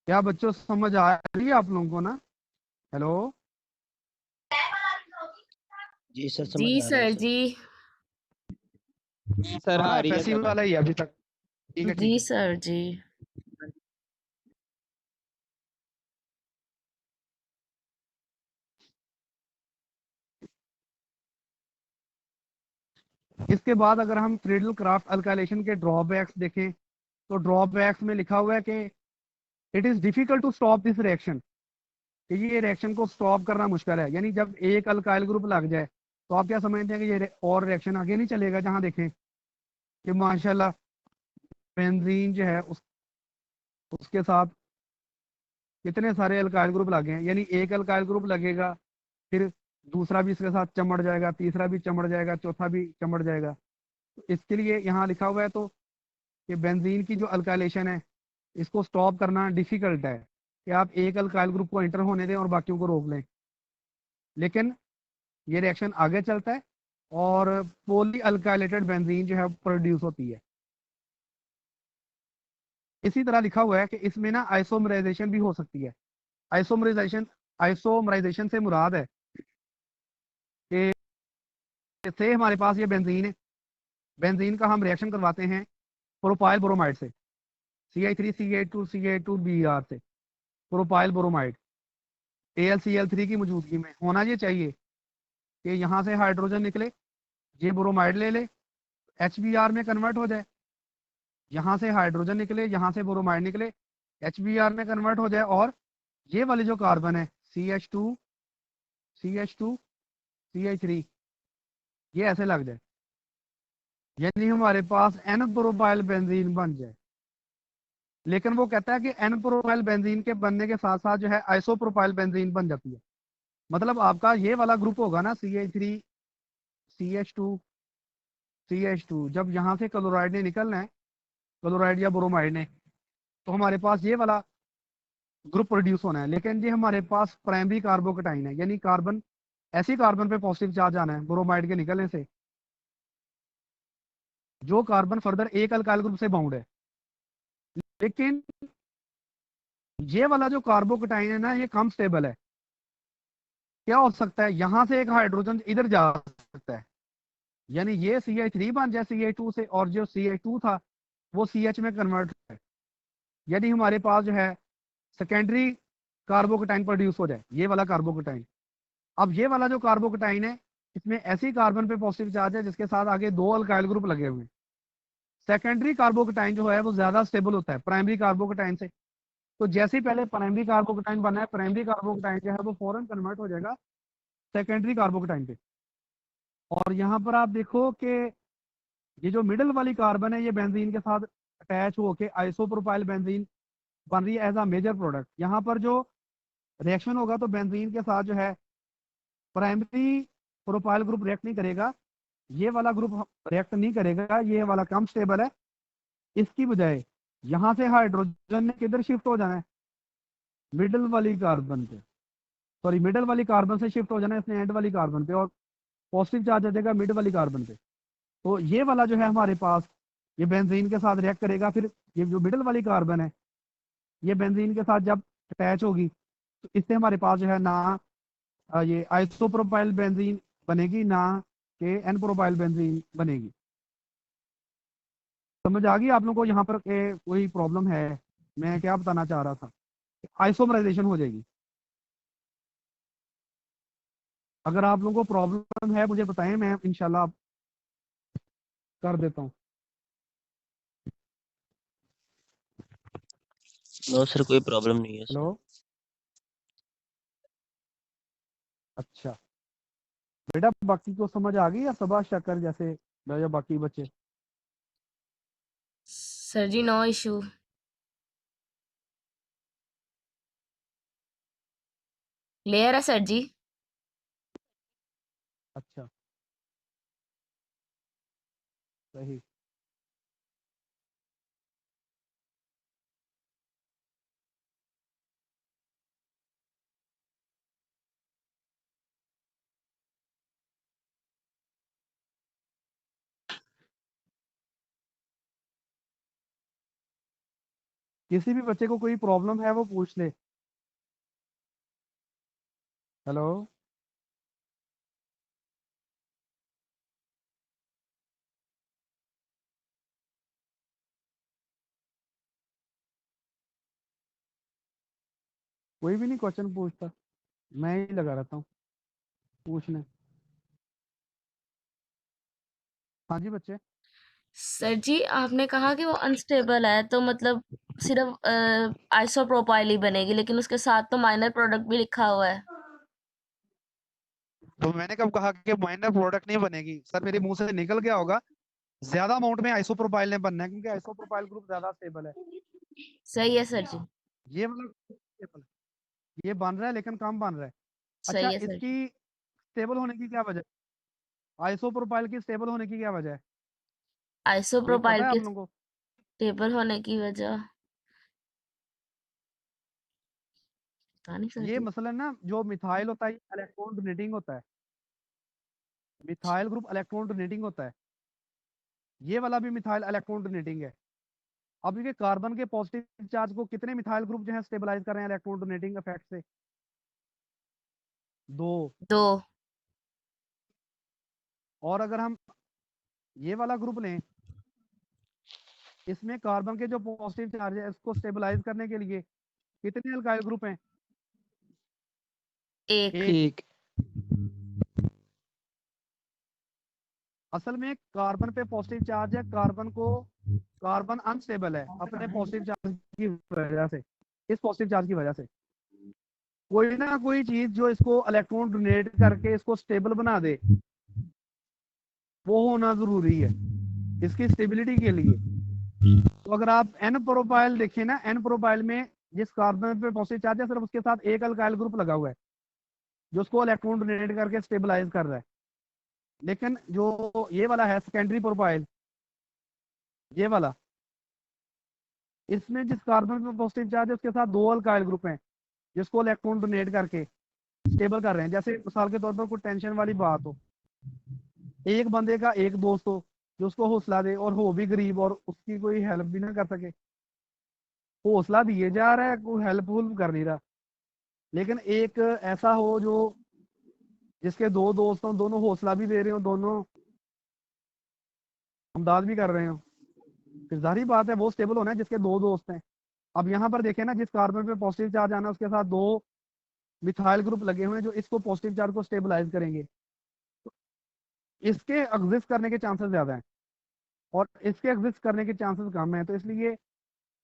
क्या बच्चों समझ आ रही है आप लोगों को ना? हेलो, जी सर, समझ जी आ रही है सर सर। जी। सर हाँ आ रही है FSC सर। वाला ही है अभी तक, ठीक है ठीक जी है। सर जी। इसके बाद अगर हम फ्रीडल क्राफ्ट अल्काइलेशन के ड्रॉबैक्स देखें, तो ड्रॉबैक्स में लिखा हुआ है कि it is difficult to stop this reaction, कि ये रिएक्शन को स्टॉप करना मुश्किल है। यानी जब एक अल्काइल ग्रुप लग जाए तो आप क्या समझते हैं कि ये और रिएक्शन आगे नहीं चलेगा। जहां देखें कि माशाल्लाह बेंजीन जो है उसके साथ कितने सारे अल्काइल ग्रुप लगे हैं, यानी एक अल्काइल ग्रुप लगेगा, फिर दूसरा भी इसके साथ चमड़ जाएगा, तीसरा भी चमड़ जाएगा, चौथा भी चमड़ जाएगा। तो इसके लिए यहाँ लिखा हुआ है तो कि बेंजीन की जो अल्काइलेशन है इसको स्टॉप करना डिफिकल्ट है, कि आप एक अल्काइल ग्रुप को एंटर होने दें और बाकियों को रोक लें, लेकिन ये रिएक्शन आगे चलता है और पोली अल्काइलेटेड बेंजीन जो है प्रोड्यूस होती है। इसी तरह लिखा हुआ है कि इसमें ना आइसोमराइजेशन भी हो सकती है। आइसोमराइजेशन आइसोमराइजेशन से मुराद है कि से हमारे पास ये बेंजीन है, बेंजीन का हम रिएक्शन करवाते हैं प्रोपाइल ब्रोमाइड से, CH3CH2CH2Br से, प्रोपाइल ब्रोमाइड AlCl3 की मौजूदगी में। होना ये चाहिए कि यहाँ से हाइड्रोजन निकले, ये ब्रोमाइड ले ले, HBr में कन्वर्ट हो जाए, यहाँ से हाइड्रोजन निकले, यहाँ से ब्रोमाइड निकले, HBr में कन्वर्ट हो जाए, और ये वाले जो कार्बन है CH2 CH2 CH3 ये ऐसे लग जाए, यानी हमारे पास एन प्रोपाइल बेंजीन बन जाए। लेकिन वो कहता है कि एन प्रोपाइल बेंजीन के बनने के साथ साथ जो है आइसोप्रोपाइल बेंजीन बन जाती है। मतलब आपका ये वाला ग्रुप होगा ना CH3 CH2 CH2, जब यहाँ से क्लोराइड ने निकलना है, क्लोराइड या ब्रोमाइड ने, तो हमारे पास ये वाला ग्रुप प्रोड्यूस होना है। लेकिन ये हमारे पास प्राइमरी कार्बोकेटाइन है, यानी कार्बन, ऐसी कार्बन पे पॉजिटिव चार्ज आना है ब्रोमाइड के निकलने से जो कार्बन फर्दर एक अल्काइल ग्रुप से बाउंड है। लेकिन ये वाला जो कार्बोकेटाइन है ना, ये कम स्टेबल है। क्या हो सकता है, यहां से एक हाइड्रोजन इधर जा सकता है, यानी ये CH3 बन जाए CH2 से, और जो CH2 था वो CH में कन्वर्ट है, यानी हमारे पास जो है सेकेंडरी कार्बोकेटाइन प्रोड्यूस हो जाए, ये वाला कार्बोकेटाइन। अब ये वाला जो कार्बोकेटाइन है, इसमें ऐसी कार्बन पे पॉजिटिव चार्ज है जिसके साथ आगे दो अल्काइल ग्रुप लगे हुए हैं। सेकेंडरी कार्बोकेटाइन जो है वो ज्यादा स्टेबल होता है प्राइमरी कार्बोकेटाइन से। तो जैसे ही पहले प्राइमरी कार्बोकेटाइन बना है, प्राइमरी कार्बोकेटाइन जो है वो फौरन कन्वर्ट हो जाएगा सेकेंडरी कार्बोकेटाइन पे। और यहाँ पर आप देखो कि ये जो मिडल वाली कार्बन है ये बेंजीन के साथ अटैच होके आइसोप्रोपाइल बेंजीन बन रही है एज अ मेजर प्रोडक्ट। यहाँ पर जो रिएक्शन होगा तो बेंजीन के साथ जो है प्राइमरी प्रोपाइल ग्रुप रिएक्ट नहीं करेगा, ये वाला ग्रुप रिएक्ट नहीं करेगा, ये वाला कम स्टेबल है। इसकी बजाय यहाँ से हाइड्रोजन ने किधर शिफ्ट हो जाना है, मिडल वाली कार्बन पे, सॉरी मिडल वाली कार्बन से शिफ्ट हो जाना है इसने एंड वाली कार्बन पे, और पॉजिटिव चार्ज आ जाएगा मिड वाली कार्बन पे। तो ये वाला जो है हमारे पास ये बेंजीन के साथ रिएक्ट करेगा, फिर ये जो मिडल वाली कार्बन है ये बेंजीन के साथ जब अटैच होगी तो इससे हमारे पास जो है ना ये आइसोप्रोपाइल बेंजीन बनेगी, ना कि एन प्रोपाइल बेंजीन बनेगी। समझ आ गई आप लोगों को यहाँ पर कोई प्रॉब्लम है? मैं क्या बताना चाह रहा था, आइसोमराइजेशन हो जाएगी। अगर आप लोगों को प्रॉब्लम है मुझे बताएं, मैं इंशाल्लाह कर देता हूँ। नो सर, कोई प्रॉब्लम नहीं है सर। हेलो, अच्छा बेटा, बाकी को समझ आ गई या सबा शक्कर जैसे या बाकी बच्चे? सर जी नो इशू। क्लियर है सर जी। अच्छा, सही। किसी भी बच्चे को कोई प्रॉब्लम है वो पूछ ले। हेलो, कोई भी नहीं क्वेश्चन पूछता, मैं ही लगा रहता हूँ पूछने। हाँ जी बच्चे। सर जी आपने कहा कि वो अनस्टेबल है, तो मतलब सिर्फ आइसोप्रोपाइल ही बनेगी, लेकिन उसके साथ तो माइनर प्रोडक्ट भी लिखा हुआ है। तो मैंने कब कहा कि माइनर प्रोडक्ट नहीं बनेगी? सर मेरे मुंह से निकल गया होगा, ज्यादा अमाउंट में आइसोप्रोपाइल ने बनना है क्योंकि आइसोप्रोपाइल ग्रुप ज्यादा स्टेबल है। सही है सर जी। ये मतलब ये बन रहा है लेकिन कम बन रहा है। अच्छा, सही है सर जी। इसकी स्टेबल होने की क्या वजह है? आइसोप्रोपाइल की स्टेबल होने की क्या वजह है? ये पता आइसोप्रोपाइल है आप के लोगों को? स्टेबल होने की वजह पता नहीं सर ये जी। मसलन ना, जो मिथाइल होता है इलेक्ट्रॉन डोनेटिंग होता है। मिथाइल ग्रुप इलेक्ट्रॉन डोनेटिंग होता है। ये वाला भी मिथाइल इलेक्ट्रॉन डोनेटिंग है। अब ये कार्बन के पॉजिटिव चार्ज को कितने मिथाइल ग्रुप जो है स्टेबलाइज कर रहे हैं इलेक्ट्रॉन डोनेटिंग इफेक्ट से? 2। 2। और अगर हम ये वाला ग्रुप लें, इसमें कार्बन के जो पॉजिटिव चार्ज है इसको स्टेबलाइज करने के लिए कितने अल्काइल ग्रुप हैं? 1। एक। एक। असल में कार्बन पे पॉजिटिव चार्ज है, कार्बन अनस्टेबल है अपने पॉजिटिव चार्ज की वजह से। इस पॉजिटिव चार्ज की वजह से कोई ना कोई चीज जो इसको इलेक्ट्रॉन डोनेट करके इसको स्टेबल बना दे, वो होना जरूरी है इसकी स्टेबिलिटी के लिए। तो अगर आप एन प्रोपाइल देखें ना, एन प्रोपाइल में जिस कार्बन पे पॉजिटिव चार्ज है सिर्फ उसके साथ एक अल्काइल ग्रुप लगा हुआ है जो उसको इलेक्ट्रॉन डोनेट करके स्टेबलाइज कर रहा है। लेकिन जो ये वाला है सेकेंडरी प्रोपाइल, ये वाला, इसमें जिस कार्बन पे पॉजिटिव चार्ज है उसके साथ दो अल्काइल ग्रुप हैं जिसको इलेक्ट्रॉन डोनेट करके स्टेबल कर रहे हैं। जैसे मिसाल के तौर पर कोई टेंशन वाली बात हो, एक बंदे का एक दोस्त हो जो उसको हौसला दे और हो भी गरीब और उसकी कोई हेल्प भी ना कर सके, हौसला दिए जा रहा है, कोई हेल्पफुल कर नहीं रहा। लेकिन एक ऐसा हो जो जिसके दो दोस्त हों, दोनों हौसला भी दे रहे हो, दोनों हमदाद भी कर रहे हो, फिर जाहिर बात है वो स्टेबल होना है जिसके दो दोस्त हैं। अब यहाँ पर देखें ना, जिस कार्बन पे पॉजिटिव चार्ज आना है उसके साथ दो मिथाइल ग्रुप लगे हुए हैं जो इसको पॉजिटिव चार्ज को स्टेबलाइज करेंगे। तो इसके एग्जिस्ट करने के चांसेस ज्यादा हैं और इसके एग्जिस्ट करने के चांसेस कम है। तो इसलिए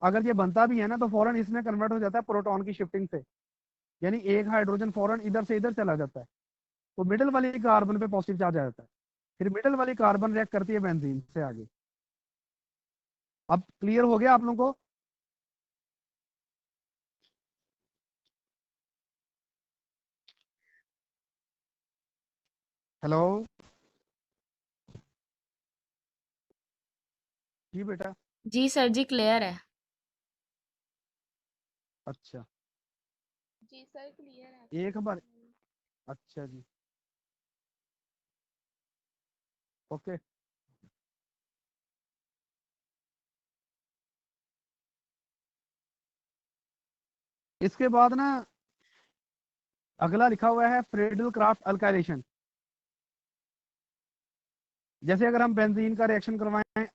अगर ये बनता भी है ना तो फौरन इसमें कन्वर्ट हो जाता है प्रोटॉन की शिफ्टिंग से, यानी एक हाइड्रोजन फौरन इधर से इधर चला जाता है। तो मिडिल वाली कार्बन पे पॉजिटिव चार्ज आ जाता है, फिर मिडिल वाली कार्बन रिएक्ट करती है बेंजीन से आगे। अब क्लियर हो गया आप लोगों को? हेलो जी बेटा। जी सर जी, क्लियर है। अच्छा, जी सर, क्लियर है। एक बार। अच्छा जी, ओके। इसके बाद ना अगला लिखा हुआ है फ्रेडल क्राफ्ट अल्काइलेशन। जैसे अगर हम बेंजीन का रिएक्शन करवाएं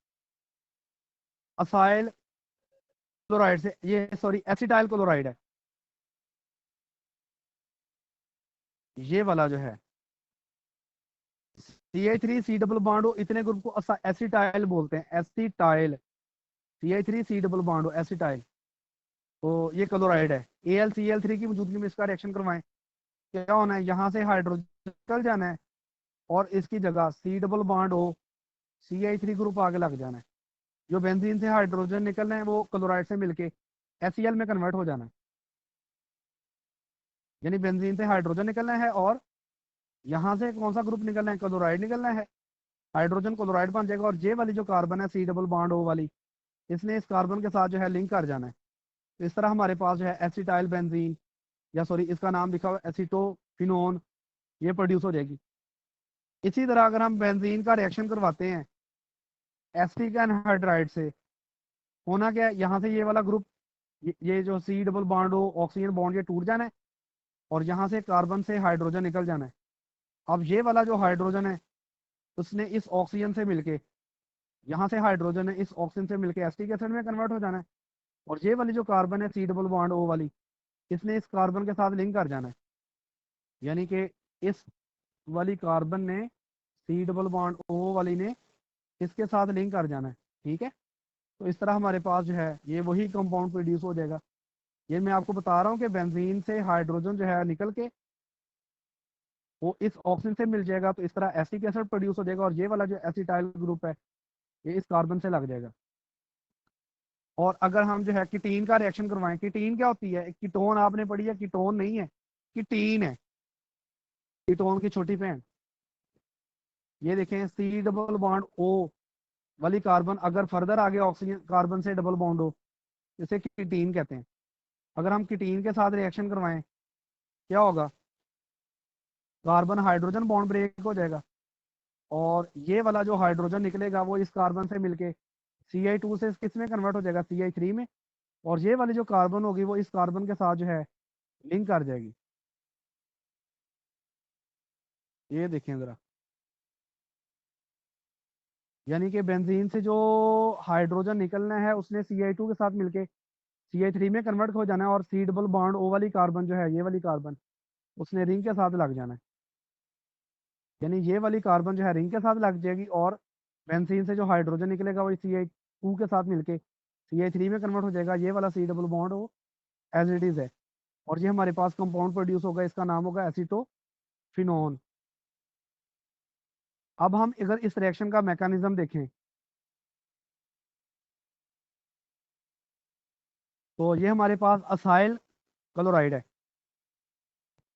असाइल क्लोराइड से, ये सॉरी एसिटाइल क्लोराइड है ये वाला जो है, CH3 C डबल बॉन्ड हो, इतने ग्रुप को एसिटाइल बोलते हैं, acetyl. CH3 C double bond हो, एसिटाइल, तो ये क्लोराइड है। AlCl3 की मौजूदगी में इसका रिएक्शन करवाएं, क्या होना है, यहाँ से हाइड्रोजन निकल जाना है और इसकी जगह C डबल बॉन्ड हो, CH3 ग्रुप आगे लग जाना है। जो बेंजीन से हाइड्रोजन निकलना है वो क्लोराइड से मिलके HCl में कन्वर्ट हो जाना है। यानी बेंजीन से हाइड्रोजन निकलना है और यहाँ से कौन सा ग्रुप निकलना है, क्लोराइड निकलना है। हाइड्रोजन क्लोराइड बन जाएगा और ये वाली जो कार्बन है C डबल बॉन्ड ओ वाली, इसने इस कार्बन के साथ जो है लिंक कर जाना है। तो इस तरह हमारे पास जो है एसिटाइल बेंजीन, या सॉरी इसका नाम लिखा हुआ है एसीटोफिनोन, ये प्रोड्यूस हो जाएगी। इसी तरह अगर हम बेंजीन का रिएक्शन करवाते हैं एसिटिक एनहाइड्राइड से, होना क्या है, यहाँ से ये वाला ग्रुप, ये जो C डबल बॉन्ड हो, ऑक्सीजन बॉन्ड, ये टूट जाना है और यहाँ से कार्बन से हाइड्रोजन निकल जाना है। अब ये वाला जो हाइड्रोजन है उसने इस ऑक्सीजन से मिलके, यहाँ से हाइड्रोजन है इस ऑक्सीजन से मिलके एसिटिक एसिड में कन्वर्ट हो जाना है। और ये वाली जो कार्बन है C डबल बॉन्ड ओ वाली, इसने इस कार्बन के साथ लिंक कर जाना है। यानी कि इस वाली कार्बन ने, C डबल बॉन्ड ओ वाली ने इसके साथ लिंक कर जाना है। ठीक है, तो इस तरह हमारे पास जो है ये वही कंपाउंड प्रोड्यूस हो जाएगा। ये मैं आपको बता रहा हूँ कि बेंजीन से हाइड्रोजन जो है निकल के वो इस ऑक्सीजन से मिल जाएगा, तो इस तरह एसिटिक एसिड प्रोड्यूस हो जाएगा और ये वाला जो एसिटाइल ग्रुप है ये इस कार्बन से लग जाएगा। और अगर हम जो है कीटीन का रिएक्शन करवाएं, कीटीन क्या होती है? कीटोन आपने पढ़ी है, कीटोन नहीं है, कीटीन है, कीटोन की छोटी बहन। ये देखें, सी डबल बॉन्ड ओ वाली कार्बन अगर फर्दर आगे ऑक्सीजन कार्बन से डबल बॉन्ड हो, इसे कीटीन कहते हैं। अगर हम कीटीन के साथ रिएक्शन करवाएं, क्या होगा? कार्बन हाइड्रोजन बॉन्ड ब्रेक हो जाएगा, और ये वाला जो हाइड्रोजन निकलेगा वो इस कार्बन से मिलके Ci2 से किस में कन्वर्ट हो जाएगा? Ci3 में। और ये वाली जो कार्बन होगी वो इस कार्बन के साथ जो है लिंक कर जाएगी। ये देखें जरा, यानी कि बेंजीन से जो हाइड्रोजन निकलना है उसने Ci2 के साथ मिलके Ci3 में कन्वर्ट हो जाना है, और सी डबल बॉन्ड ओ वाली कार्बन जो है, ये वाली कार्बन, उसने रिंग के साथ लग जाना है। यानी ये वाली कार्बन जो है रिंग के साथ लग जाएगी, और बेंजीन से जो हाइड्रोजन निकलेगा वो Ci2 के साथ मिलके Ci3 में कन्वर्ट हो जाएगा। ये वाला सी डबल बॉन्ड वो एज इट इज है, और ये हमारे पास कंपाउंड प्रोड्यूस होगा, इसका नाम होगा एसीटोफिनोन। अब हम अगर इस रिएक्शन का मैकेनिज्म देखें, तो ये हमारे पास असाइल क्लोराइड है।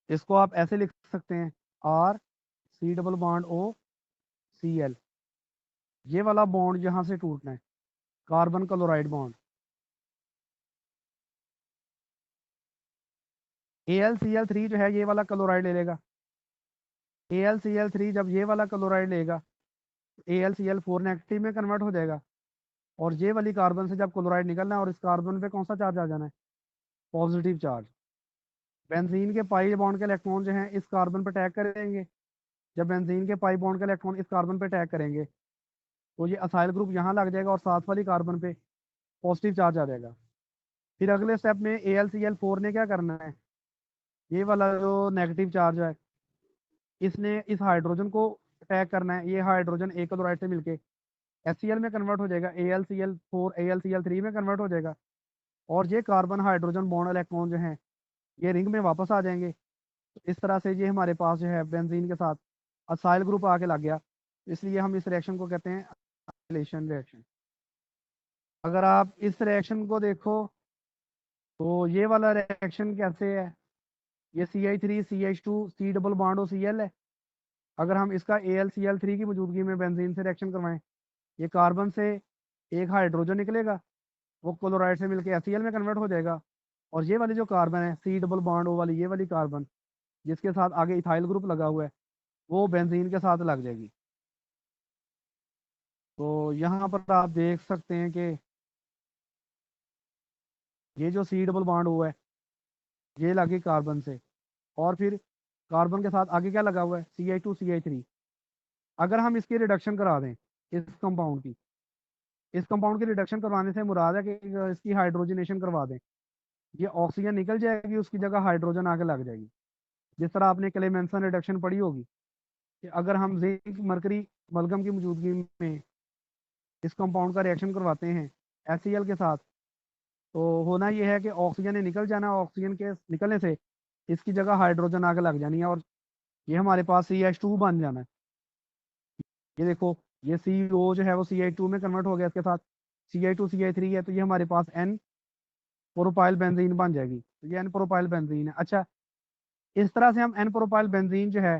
इसको आप ऐसे लिख सकते हैं, R C double bond O C L. ये वाला बॉन्ड यहाँ से टूटना है, कार्बन क्लोराइड बॉन्ड। AlCl3 जो है ये वाला क्लोराइड ले लेगा। AlCl3 जब ये वाला क्लोराइड लेगा, AlCl4 नेगेटिव में कन्वर्ट हो जाएगा, और ये वाली कार्बन से जब क्लोराइड निकलना है, और इस कार्बन पे कौन सा चार्ज आ जाना है? Positive charge. बेंजीन के पाई बॉन्ड के इलेक्ट्रॉन जो हैं इस कार्बन पर अटैक करेंगे। जब बेंजीन के पाई बॉन्ड के इलेक्ट्रॉन इस कार्बन पे अटैक करेंगे, तो ये असाइल ग्रुप यहाँ लग जाएगा, और साथ वाली कार्बन पे पॉजिटिव चार्ज आ जाएगा। फिर अगले स्टेप में AlCl4 ने क्या करना है? ये वाला जो नेगेटिव चार्ज है, इसने इस हाइड्रोजन को अटैक करना है। ये हाइड्रोजन एक क्लोराइड से मिलके HCl में कन्वर्ट हो जाएगा, AlCl4 AlCl3 में कन्वर्ट हो जाएगा, और ये कार्बन हाइड्रोजन बॉन्ड इलेक्ट्रॉन जो हैं ये रिंग में वापस आ जाएंगे। तो इस तरह से ये हमारे पास जो है बेंजीन के साथ असाइल ग्रुप आके लग गया, इसलिए हम इस रिएक्शन को कहते हैं असाइलेशन रिएक्शन। अगर आप इस रिएक्शन को देखो, तो ये वाला रिएक्शन कैसे है? ये CH3 CH2 C double bond O Cl है। अगर हम इसका AlCl3 की मौजूदगी में बेंजीन से रिएक्शन करवाएं, ये कार्बन से एक हाइड्रोजन निकलेगा, वो क्लोराइड से मिलकर HCl में कन्वर्ट हो जाएगा, और ये वाली जो कार्बन है C डबल बॉन्ड ओ वाली, ये वाली कार्बन जिसके साथ आगे इथाइल ग्रुप लगा हुआ है, वो बेंजीन के साथ लग जाएगी। तो यहाँ पर आप देख सकते हैं कि ये जो C डबल बॉन्ड हुआ है ये लगी कार्बन से, और फिर कार्बन के साथ आगे क्या लगा हुआ है? CH2 CH3। अगर हम इसकी रिडक्शन करा दें, इस कंपाउंड की, इस कंपाउंड की रिडक्शन करवाने से मुराद है कि इसकी हाइड्रोजनेशन करवा दें, ये ऑक्सीजन निकल जाएगी, उसकी जगह हाइड्रोजन आके लग जाएगी। जिस तरह आपने क्लेमेंसन रिडक्शन पढ़ी होगी कि अगर हम जिंक मरकरी मलगम की मौजूदगी में इस कंपाउंड का रिएक्शन करवाते हैं HCl के साथ, तो होना ये है कि ऑक्सीजन ने निकल जाना, ऑक्सीजन के निकलने से इसकी जगह हाइड्रोजन आके लग जानी है, और ये हमारे पास CH2 बन जाना है। ये देखो, ये CO जो है वो CH2 में कन्वर्ट हो गया, इसके साथ CH2 CH3 है, तो ये हमारे पास N प्रोपाइल बेंजीन बन जाएगी। तो ये N प्रोपाइल बेंजीन है। अच्छा, इस तरह से हम N प्रोपाइल बेंजीन जो है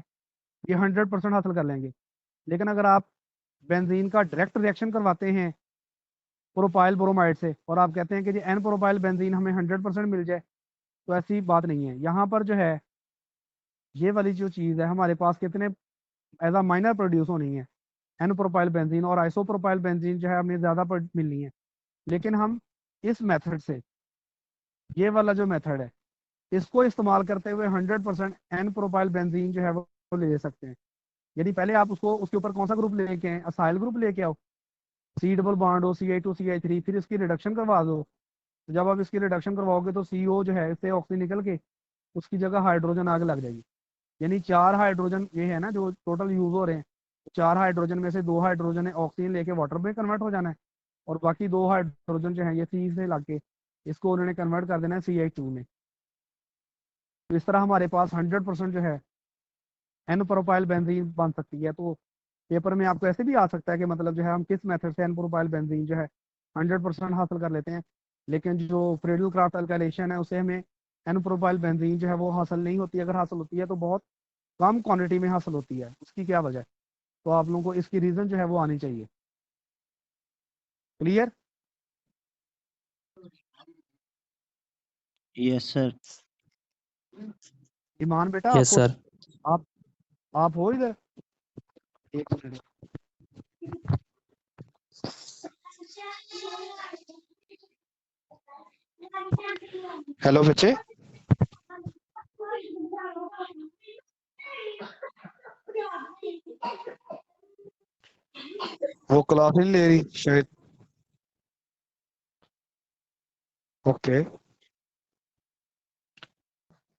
ये 100% हासिल कर लेंगे। लेकिन अगर आप बेंजीन का डायरेक्ट रिएक्शन करवाते हैं प्रोपाइल ब्रोमाइड से, और आप कहते हैं कि जी N प्रोपाइल बेंजीन हमें 100% मिल जाए, तो ऐसी बात नहीं है। यहाँ पर जो है ये वाली जो चीज़ है हमारे पास कितने एज अ माइनर प्रोड्यूस होनी है, N प्रोपाइल बेंजीन और आइसोप्रोपाइल बेंजीन जो है हमें ज़्यादा मिलनी है। लेकिन हम इस मेथड से, ये वाला जो मेथड है, इसको इस्तेमाल करते हुए 100% N प्रोपाइल बेंजीन जो है वो ले सकते हैं। यदि पहले आप उसको उसके ऊपर कौन सा ग्रुप लेके आए? असाइल ग्रुप लेके आओ, C डबल बॉन्ड हो CH2 CH3, फिर इसकी रिडक्शन करवा दो। तो जब आप इसकी रिडक्शन करवाओगे तो CO जो है इससे ऑक्सीजन निकल के उसकी जगह हाइड्रोजन आगे लग जाएगी। यानी 4 हाइड्रोजन ये है ना जो टोटल यूज हो रहे हैं, 4 हाइड्रोजन में से 2 हाइड्रोजन है ऑक्सीजन लेके वाटर में कन्वर्ट हो जाना है, और बाकी 2 हाइड्रोजन जो है ये C से लग के इसको उन्होंने कन्वर्ट कर देना है CH2 में। तो इस तरह हमारे पास 100% जो है N प्रोपाइल बेंजीन बन सकती है। तो पेपर में आपको ऐसे भी आ सकता है कि मतलब जो है हम किस मेथड से N प्रोपाइल बेंजीन जो है 100% हासिल कर लेते हैं, लेकिन जो फ्रेडल क्राफ्ट अल्काइलेशन है उसे हमें एन प्रोपाइल बेंजीन जो है वो हासिल नहीं होती। अगर हासिल होती है तो बहुत कम क्वांटिटी में हासिल होती है। उसकी क्या वजह है? तो आप लोगों को इसकी रीजन जो है वो आनी चाहिए। क्लियर? Yes sir. ईमान बेटा, यस आपको सर। आप आप हो इधर? एक मिनट। हेलो बच्चे, वो क्लास नहीं ले रही शायद। ओके,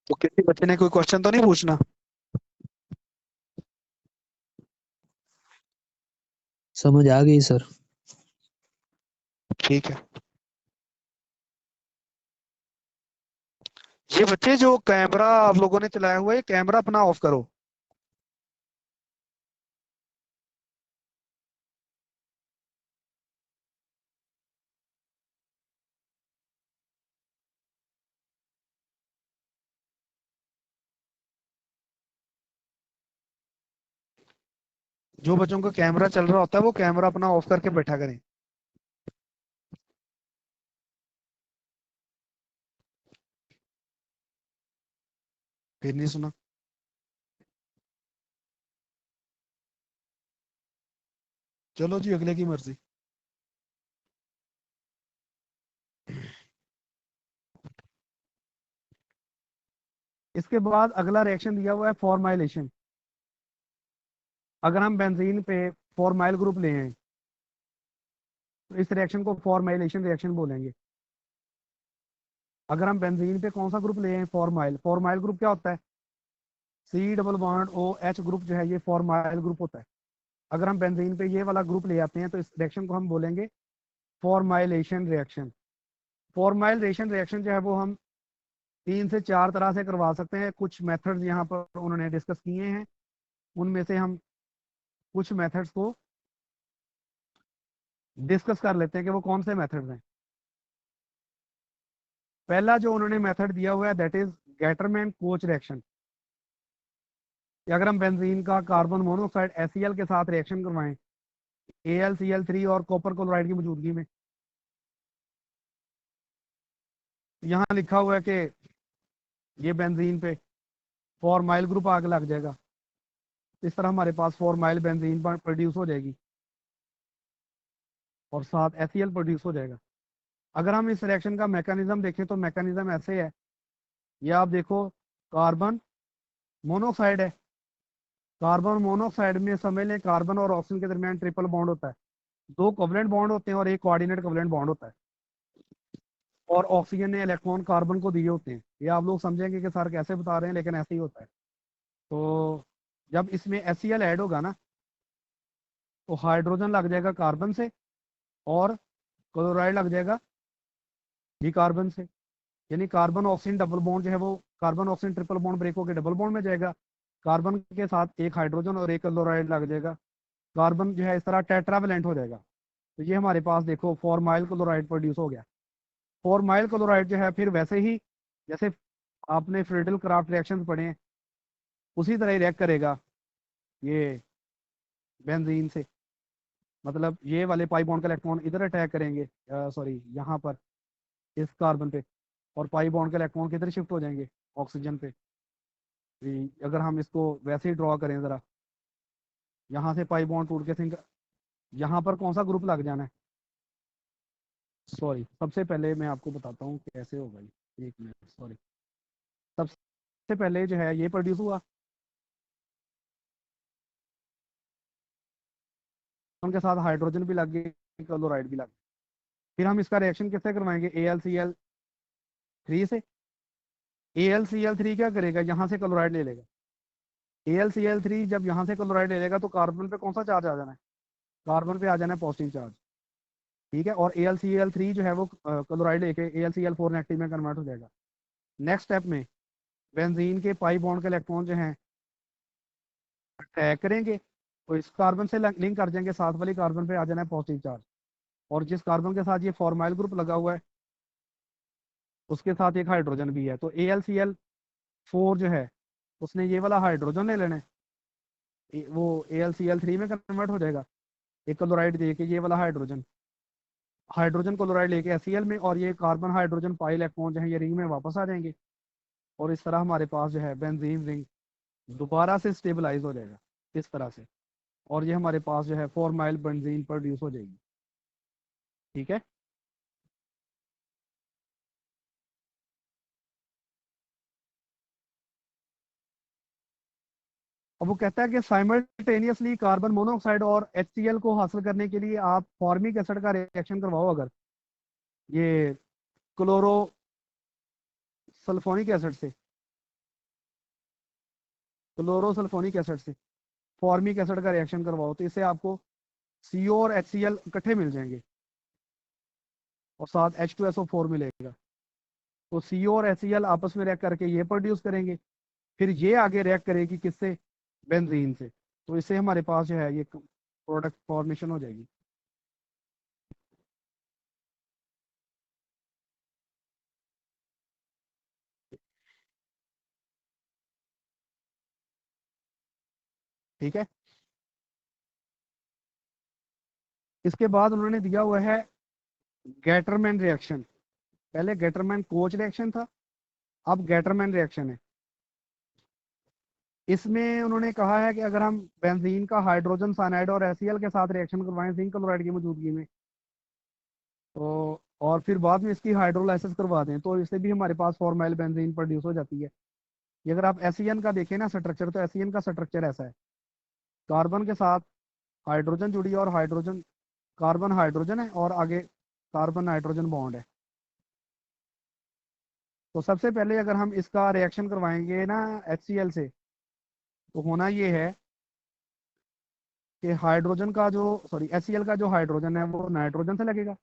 तो किसी बच्चे ने कोई क्वेश्चन तो नहीं पूछना? समझ आ गई सर। ठीक है। ये बच्चे जो कैमरा आप लोगों ने चलाया हुआ है, कैमरा अपना ऑफ करो। जो बच्चों का कैमरा चल रहा होता है वो कैमरा अपना ऑफ करके बैठा करें। फिर नहीं सुना? चलो जी, अगले की मर्जी। इसके बाद अगला रिएक्शन दिया हुआ है फॉर्माइलेशन। अगर हम बेंजीन पे फॉर्माइल ग्रुप ले हैं तो इस रिएक्शन को फॉर्माइलेशन रिएक्शन बोलेंगे। अगर हम बेंजीन पे कौन सा ग्रुप ले हैं? फॉर्माइल। फॉर्माइल ग्रुप क्या होता है? C double bond O H group जो है ये फॉर्माइल ग्रुप होता है। अगर हम बेंजीन पे ये वाला ग्रुप ले आते हैं तो इस रिएक्शन को हम बोलेंगे फॉर्माइलेशन रिएक्शन। फॉर्माइलेशन रिएक्शन जो है वो हम 3 से 4 तरह से करवा सकते हैं। कुछ मेथड्स यहाँ पर उन्होंने डिस्कस किए हैं, उनमें से हम कुछ मेथड्स को डिस्कस कर लेते हैं कि वो कौन से मेथड्स हैं। पहला जो उन्होंने मेथड दिया हुआ है that is Gattermann coach reaction. अगर हम बेंजीन का कार्बन मोनोऑक्साइड एसीएल के साथ रिएक्शन करवाएं AlCl3 और कॉपर क्लोराइड की मौजूदगी में, यहाँ लिखा हुआ है कि ये बेंजीन पे फॉर्माइल ग्रुप आग लग जाएगा। इस तरह हमारे पास फॉर्माइल बेंजीन प्रोड्यूस हो जाएगी और साथ एसीएल प्रोड्यूस हो जाएगा। अगर हम इस रिएक्शन का मैकेनिज्म देखें तो मैकेनिज्म ऐसे है। ये आप देखो, कार्बन मोनोऑक्साइड है। कार्बन मोनोऑक्साइड में समझ लें कार्बन और ऑक्सीजन के दरमियान ट्रिपल बॉन्ड होता है। 2 कोवलेंट बॉन्ड होते हैं और एक कोऑर्डिनेट कोवलेंट बॉन्ड होता है। और ऑक्सीजन ने इलेक्ट्रॉन कार्बन को दिए होते हैं। ये आप लोग समझेंगे कि सर कैसे बता रहे हैं, लेकिन ऐसे ही होता है। तो जब इसमें HCl ऐड होगा ना तो हाइड्रोजन लग जाएगा कार्बन से और क्लोराइड लग जाएगा भी कार्बन से। यानी कार्बन ऑक्सीजन डबल बॉन्ड जो है वो carbon oxygen triple bond break होकर डबल बॉन्ड में जाएगा। कार्बन के साथ एक हाइड्रोजन और एक क्लोराइड लग जाएगा। कार्बन जो है इस तरह टेट्रावेलेंट हो जाएगा। तो ये हमारे पास देखो फॉर्माइल क्लोराइड प्रोड्यूस हो गया। फॉर्माइल क्लोराइड जो है फिर वैसे ही जैसे आपने फ्रीडल क्राफ्ट रिएक्शन पढ़े हैं उसी तरह ही रिएक्ट करेगा ये बेंजीन से। मतलब ये वाले पाई बॉन्ड का इलेक्ट्रॉन इधर अटैक करेंगे, सॉरी यहाँ पर इस कार्बन पे, और पाई बॉन्ड के इलेक्ट्रॉन किधर शिफ्ट हो जाएंगे? ऑक्सीजन पे। अगर हम इसको वैसे ही ड्रॉ करें ज़रा, यहाँ से पाई बॉन्ड टूट के सिंक, यहाँ पर कौन सा ग्रुप लग जाना है? सॉरी, सबसे पहले मैं आपको बताता हूँ कैसे होगा ये। एक मिनट, सॉरी। सबसे पहले जो है ये प्रोड्यूस हुआ, उनके साथ हाइड्रोजन भी लग गई, क्लोराइड भी लग गई। फिर हम इसका रिएक्शन किससे करवाएंगे? AlCl3 से। AlCl3 क्या करेगा? यहाँ से क्लोराइड ले लेगा। AlCl3 जब यहाँ से क्लोराइड ले लेगा तो कार्बन पे कौन सा चार्ज आ जाना है? कार्बन पे आ जाना है पॉजिटिव चार्ज। ठीक है, और AlCl3 जो है वो क्लोराइड लेके AlCl4 नेगेटिव में कन्वर्ट हो जाएगा। नेक्स्ट स्टेप में बेंजीन के पाई बॉन्ड के इलेक्ट्रॉन जो हैं अटैक करेंगे तो इस कार्बन से लिंक कर जाएंगे, साथ वाली कार्बन पे आ जाना है पॉजिटिव चार्ज। और जिस कार्बन के साथ ये फॉर्माइल ग्रुप लगा हुआ है उसके साथ एक हाइड्रोजन भी है, तो AlCl4 जो है उसने ये वाला हाइड्रोजन ले लेना है, वो AlCl3 में कन्वर्ट हो जाएगा, एक क्लोराइड दे के ये वाला हाइड्रोजन हाइड्रोजन क्लोराइड लेके HCl में, और ये कार्बन हाइड्रोजन पाई इलेक्ट्रॉन जो है ये रिंग में वापस आ जाएंगे, और इस तरह हमारे पास जो है बेंजीन रिंग दोबारा से स्टेबलाइज हो जाएगा इस तरह से, और ये हमारे पास जो है फॉर्माइल बेंजीन प्रोड्यूस हो जाएगी। ठीक है। अब वो कहता है कि साइमल्टेनियसली कार्बन मोनोऑक्साइड और HCl को हासिल करने के लिए आप फॉर्मिक एसिड का रिएक्शन करवाओ, अगर ये क्लोरो सल्फोनिक एसिड से क्लोरोसल्फोनिक एसिड से फॉर्मिक एसिड का रिएक्शन करवाओ, तो इससे आपको CO और HCl इकट्ठे मिल जाएंगे और साथ H2SO4 मिलेगा, तो CO और HCl आपस में रिएक्ट करके ये प्रोड्यूस करेंगे, फिर ये आगे रिएक्ट करेगी किससे, बेंजीन से, तो इससे हमारे पास जो है ये प्रोडक्ट फॉर्मेशन हो जाएगी। ठीक है। इसके बाद उन्होंने दिया हुआ है गैटरमैन रिएक्शन, पहले गैटरमैन कोच रिएक्शन था, अब गैटरमैन रिएक्शन है। इसमें उन्होंने कहा है कि अगर हम बेंजीन का हाइड्रोजन साइनाइड और HCl के साथ रिएक्शन करवाएं जिंक क्लोराइड की मौजूदगी में, तो और फिर बाद में इसकी हाइड्रोलाइसिस करवा दें, तो इससे भी हमारे पास फॉर्माइल बेंजीन प्रोड्यूस हो जाती है। ये अगर आप एसियन का देखें ना स्ट्रक्चर, तो एसियन का स्ट्रक्चर ऐसा है, कार्बन के साथ हाइड्रोजन जुड़ी है और हाइड्रोजन कार्बन हाइड्रोजन है और आगे कार्बन नाइट्रोजन बॉन्ड है। तो सबसे पहले अगर हम इसका रिएक्शन करवाएंगे ना HCl से, तो होना ये है कि हाइड्रोजन का जो सॉरी HCl का जो हाइड्रोजन है वो नाइट्रोजन से लगेगा,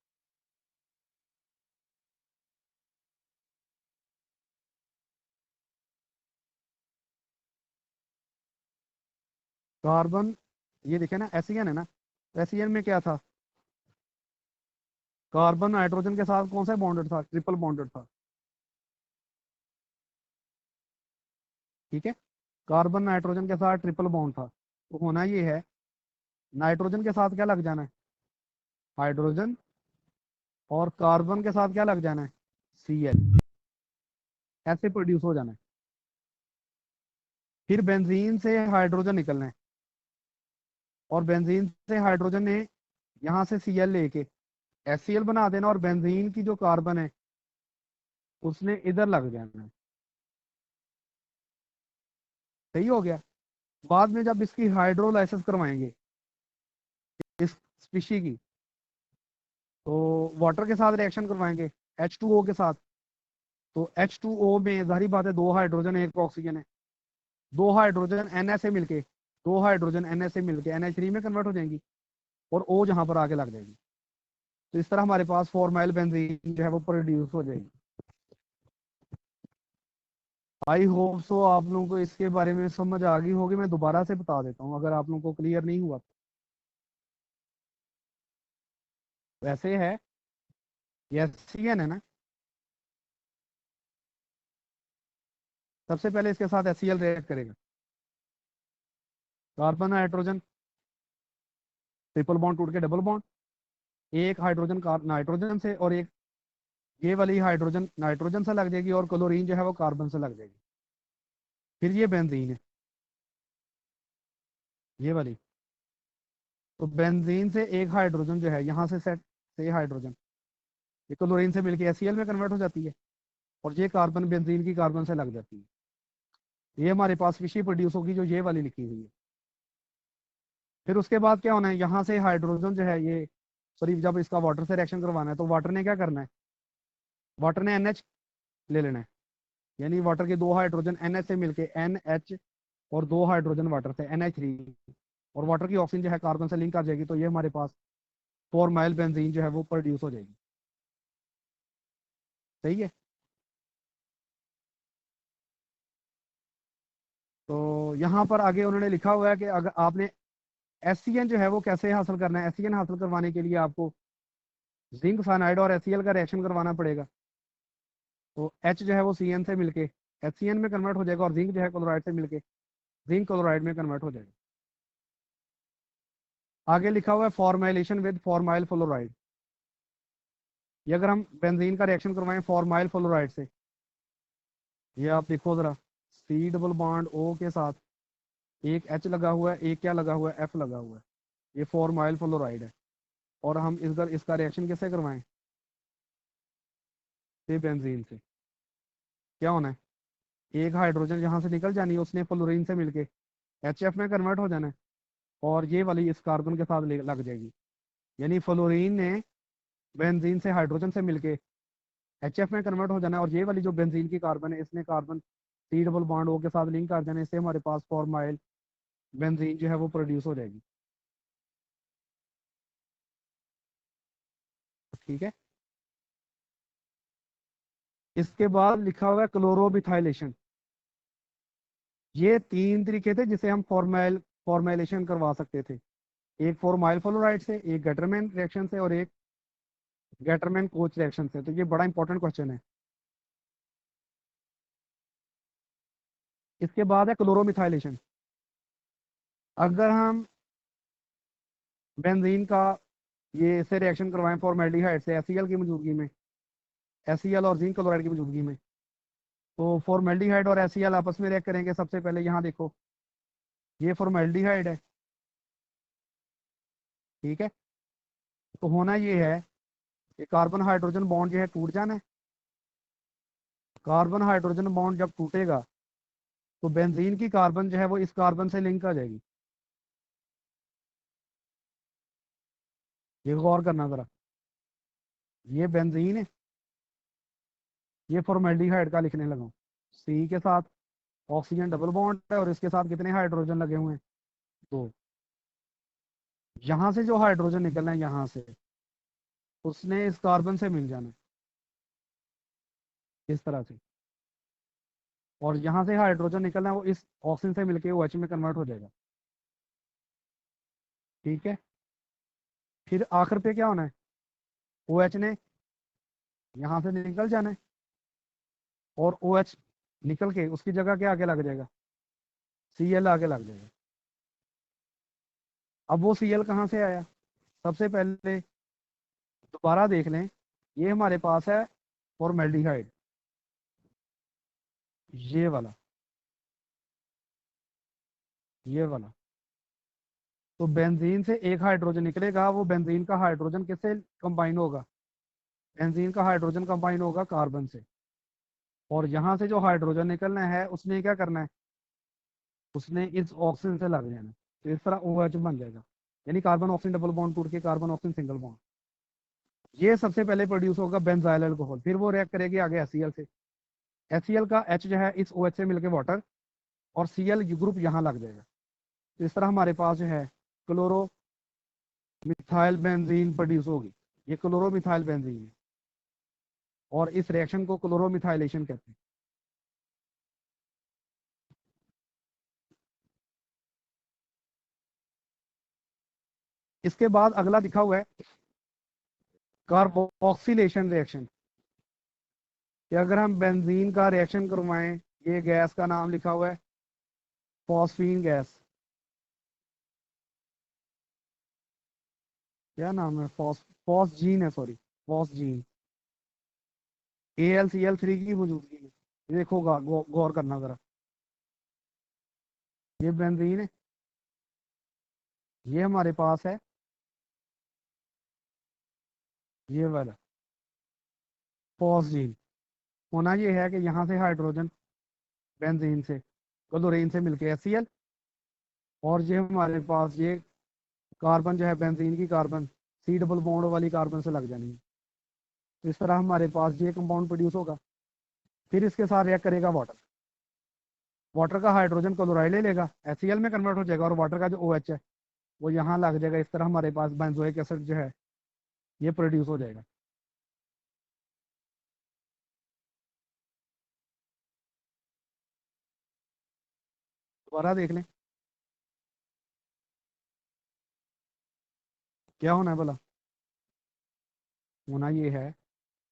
कार्बन ये देखे ना एसियन है ना, एसियन में क्या था, कार्बन नाइट्रोजन के साथ कौन सा बॉन्डेड था, ट्रिपल बॉन्डेड था। ठीक है, कार्बन नाइट्रोजन के साथ ट्रिपल बॉन्ड था, तो होना ये है नाइट्रोजन के साथ क्या लग जाना है, हाइड्रोजन, और कार्बन के साथ क्या लग जाना है, Cl, ऐसे प्रोड्यूस हो जाना है। फिर बेंजीन से हाइड्रोजन निकलना है, और बेंजीन से हाइड्रोजन ने यहाँ से Cl लेके HCl बना देना, और बेंजीन की जो कार्बन है उसने इधर लग जाना है। सही हो गया। बाद में जब इसकी हाइड्रोलाइसिस करवाएंगे इस स्पीशी की, तो वाटर के साथ रिएक्शन करवाएंगे H2O के साथ, तो H2O में जाहिर बात है दो हाइड्रोजन एक ऑक्सीजन है, दो हाइड्रोजन Na से मिलके NH3 में कन्वर्ट हो जाएंगी, और O जहां पर आके लग जाएगी, तो इस तरह हमारे पास फॉर्माइल बेंजीन जो है वो प्रोड्यूस हो जाएगी। आई होप सो आप लोगों को इसके बारे में समझ आ गई होगी, मैं दोबारा से बता देता हूँ अगर आप लोगों को क्लियर नहीं हुआ तो। वैसे है ये HCl है ना, सबसे पहले इसके साथ HCl रिएक्ट करेगा, कार्बन हाइड्रोजन ट्रिपल बॉन्ड टूट के डबल बॉन्ड, एक हाइड्रोजन नाइट्रोजन से, और एक ये वाली हाइड्रोजन नाइट्रोजन से लग जाएगी, और क्लोरीन जो है वो कार्बन से लग जाएगी, फिर ये बेंजीन है ये वाली, तो बेंजीन से एक हाइड्रोजन जो है यहाँ से सेट से हाइड्रोजन ये क्लोरीन से मिलके HCl में कन्वर्ट हो जाती है, और ये कार्बन बेंजीन की कार्बन से लग जाती है, ये हमारे पास फिशी प्रोड्यूस होगी जो ये वाली लिखी हुई है। फिर उसके बाद क्या होना है, यहाँ से हाइड्रोजन जो है ये सॉरी जब इसका वाटर से रिएक्शन करवाना है, तो वाटर ने क्या करना है, वाटर ने NH ले लेना है, यानी वाटर के दो हाइड्रोजन NH से मिलके NH, और दो हाइड्रोजन वाटर से NH3, और वाटर की ऑक्सीजन जो है कार्बन से लिंक आ जाएगी, तो ये हमारे पास फॉर्माइल बेंजीन जो है वो प्रोड्यूस हो जाएगी। सही है। तो यहाँ पर आगे उन्होंने लिखा हुआ है कि अगर आपने HCl जो है वो कैसे हासिल करना है, HCl हासिल करवाने के लिए आपको जिंक साइनाइड और HCl का रिएक्शन करवाना पड़ेगा, तो H जो है वो Cn से मिलके HCN में कन्वर्ट हो जाएगा और जिंक जो है क्लोराइड से मिलके जिंक क्लोराइड में कन्वर्ट हो जाएगा। आगे लिखा हुआ है फॉर्माइलेशन विद फॉर्माइल फ्लोराइड। ये अगर हम बेंजीन का रिएक्शन करवाएं फॉर्माइल फ्लोराइड से, ये आप देखो जरा, C डबल बॉन्ड O के साथ एक H लगा हुआ है, एक क्या लगा हुआ है, F लगा हुआ है, ये फॉर्माइल फ्लोराइड है। और हम इसका रिएक्शन कैसे करवाएं, से बेंजीन से क्या होना है, एक हाइड्रोजन यहाँ से निकल जानी है, उसने फ्लोरीन से मिलके HF में कन्वर्ट हो जाना है, और ये वाली इस कार्बन के साथ लग जाएगी। यानी फ्लोरीन ने बेंजीन से हाइड्रोजन से मिलके HF में कन्वर्ट हो जाना है, और ये वाली जो बेंजीन की कार्बन है इसने carbon C double bond O के साथ लिंक कर देना है, इससे हमारे पास फॉर्माइल बेंजीन जो है वो प्रोड्यूस हो जाएगी। ठीक है। इसके बाद लिखा हुआ है क्लोरोमिथाइलेशन। ये 3 तरीके थे जिसे हम फॉर्माइलेशन करवा सकते थे, एक फॉर्माइल फ्लोराइड से, एक गटरमैन रिएक्शन से, और एक गटरमैन कोच रिएक्शन से। तो ये बड़ा इंपॉर्टेंट क्वेश्चन है। इसके बाद है क्लोरोमिथाइलेशन। अगर हम बेंजीन का ये इससे रिएक्शन करवाएं फॉर्मेल्डिहाइड से HCl की मौजूदगी में, HCl और जिंक क्लोराइड की मौजूदगी में, तो फॉर्मेल्डिहाइड और HCl आपस में रिएक्ट करेंगे। सबसे पहले यहाँ देखो, ये फॉर्मेल्डिहाइड है, ठीक है। तो होना ये है कि कार्बन हाइड्रोजन बॉन्ड जो है टूट जाना है। कार्बन हाइड्रोजन बॉन्ड जब टूटेगा तो बेंजीन की कार्बन जो है वो इस कार्बन से लिंक आ जाएगी। ये गौर करना जरा, ये बेंजीन है, ये फॉर्मेल्डिहाइड का लिखने लगा हूं। C के साथ ऑक्सीजन डबल बॉन्ड है और इसके साथ कितने हाइड्रोजन लगे हुए हैं, 2। यहां से जो हाइड्रोजन निकलना है यहाँ से, उसने इस कार्बन से मिल जाना है इस तरह से, और यहाँ से हाइड्रोजन निकलना है वो इस ऑक्सीजन से मिलके OH में कन्वर्ट हो जाएगा। ठीक है। फिर आखिर पे क्या होना है, OH ने यहाँ से निकल जाना है, और OH निकल के उसकी जगह क्या आगे लग जाएगा, Cl आगे लग जाएगा। अब वो Cl कहाँ से आया, सबसे पहले दोबारा देख लें, ये हमारे पास है फॉर्मेल्डिहाइड, ये वाला, ये वाला। तो बेंजीन से एक हाइड्रोजन निकलेगा, वो बेंजीन का हाइड्रोजन किससे कंबाइन होगा, बेंजीन का हाइड्रोजन कंबाइन होगा कार्बन से, और यहाँ से जो हाइड्रोजन निकलना है उसने क्या करना है, उसने इस ऑक्सीजन से लग जाना है। तो इस तरह OH बन जाएगा, यानी कार्बन ऑक्सीजन डबल बॉन्ड टूट के कार्बन ऑक्सीजन सिंगल बॉन्ड। ये सबसे पहले प्रोड्यूस होगा बेंजाइल अल्कोहल, फिर वो रिएक्ट करेगी आगे HCl से। HCl का H जो है इस OH से मिलकर वाटर, और Cl ग्रुप यहाँ लग जाएगा। तो इस तरह हमारे पास जो है क्लोरो मिथाइल बेंजीन प्रोड्यूस होगी। ये क्लोरो मिथाइल बेंजीन है, और इस रिएक्शन को क्लोरोमिथाइलेशन कहते हैं। इसके बाद अगला दिखा हुआ है कार्बोक्सिलेशन रिएक्शन, कि अगर हम बेंजीन का रिएक्शन करवाएं, ये गैस का नाम लिखा हुआ है फॉस्फीन गैस, क्या नाम है, फॉस्जीन है, सॉरी, फॉस्जीन, AlCl3 की मौजूदगी में। देखो गौर करना जरा, ये बेंजीन है, ये हमारे पास है ये वाला फॉस्जीन। होना ये है कि यहाँ से हाइड्रोजन बेंजीन से क्लोरीन से मिलके HCl, और ये हमारे पास ये कार्बन जो है बेंजीन की कार्बन C डबल बॉन्ड वाली कार्बन से लग जानी है। तो इस तरह हमारे पास ये कंपाउंड प्रोड्यूस होगा। फिर इसके साथ रिएक्ट करेगा वाटर, वाटर का हाइड्रोजन क्लोराइड ले लेगा, HCl में कन्वर्ट हो जाएगा, और वाटर का जो OH है वो यहाँ लग जाएगा। इस तरह हमारे पास बेंजोइक एसिड जो है ये प्रोड्यूस हो जाएगा। दोबारा देख लें क्या होना है भला, होना ये है,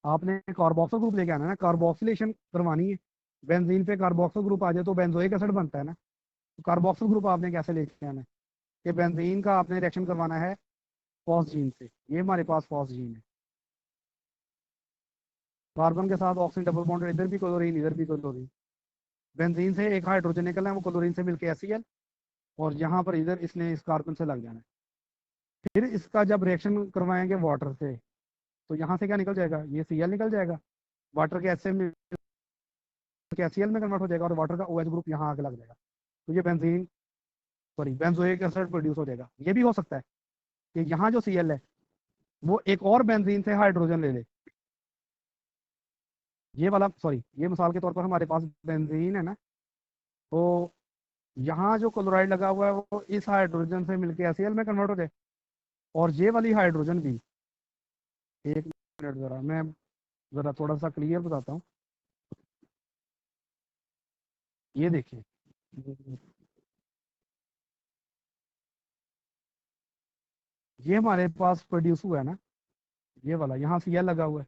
आपने कार्बोक्सिल ग्रुप लेके आना है ना, कार्बोक्सिलेशन करवानी है। बेंजीन पे कार्बोक्सिल ग्रुप आ जाए तो बेंजोइक एसिड बनता है ना, तो कार्बोक्सिल ग्रुप आपने कैसे लेके आना है कि बेंजीन का आपने रिएक्शन करवाना है फॉस्जीन से। ये हमारे पास फॉस्जीन है, कार्बन के साथ ऑक्सीजन डबल बॉन्ड, इधर भी क्लोरीन इधर भी क्लोरीन। बेंजीन से एक हाइड्रोजन निकलना है, वो क्लोरीन से मिलकर HCl, और यहाँ पर इधर इसने इस कार्बन से लग जाना है। फिर इसका जब रिएक्शन करवाएंगे वाटर से, तो यहाँ से क्या निकल जाएगा, ये Cl निकल जाएगा, वाटर के HCl में HCl में कन्वर्ट हो जाएगा, और वाटर का OH ग्रुप यहाँ आके लग जाएगा, तो ये benzene sorry benzoic acid produce हो जाएगा। ये भी हो सकता है कि यहाँ जो Cl है वो एक और बेंजीन से हाइड्रोजन ले ले, ये वाला सॉरी, ये मिसाल के तौर पर हमारे पास बेंजीन है ना, तो यहाँ जो क्लोराइड लगा हुआ है वो इस हाइड्रोजन से मिलके HCl में कन्वर्ट हो जाए, और ये वाली हाइड्रोजन भी, एक मिनट जरा मैं जरा थोड़ा सा क्लियर बताता हूँ। ये देखिए, ये हमारे पास प्रोड्यूस हुआ है ना, ये वाला यहाँ Cl लगा हुआ है,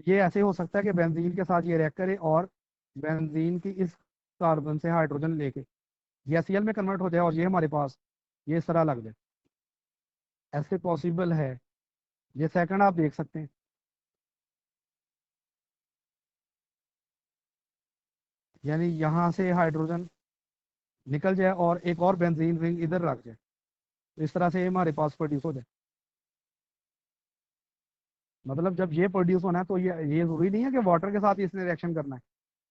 ये ऐसे हो सकता है कि बेंजीन के साथ ये रिएक्ट करे और बेंजीन की इस कार्बन से हाइड्रोजन लेके ये HCl में कन्वर्ट हो जाए, और ये हमारे पास ये इस तरह लग जाए, ऐसे पॉसिबल है। ये सेकंड आप देख सकते हैं, यानी यहाँ से हाइड्रोजन निकल जाए और एक और बेंजीन रिंग इधर रख जाए, तो इस तरह से ये हमारे पास प्रोड्यूस हो जाए। मतलब जब ये प्रोड्यूस होना है तो ये जरूरी नहीं है कि वाटर के साथ ही इसने रिएक्शन करना है,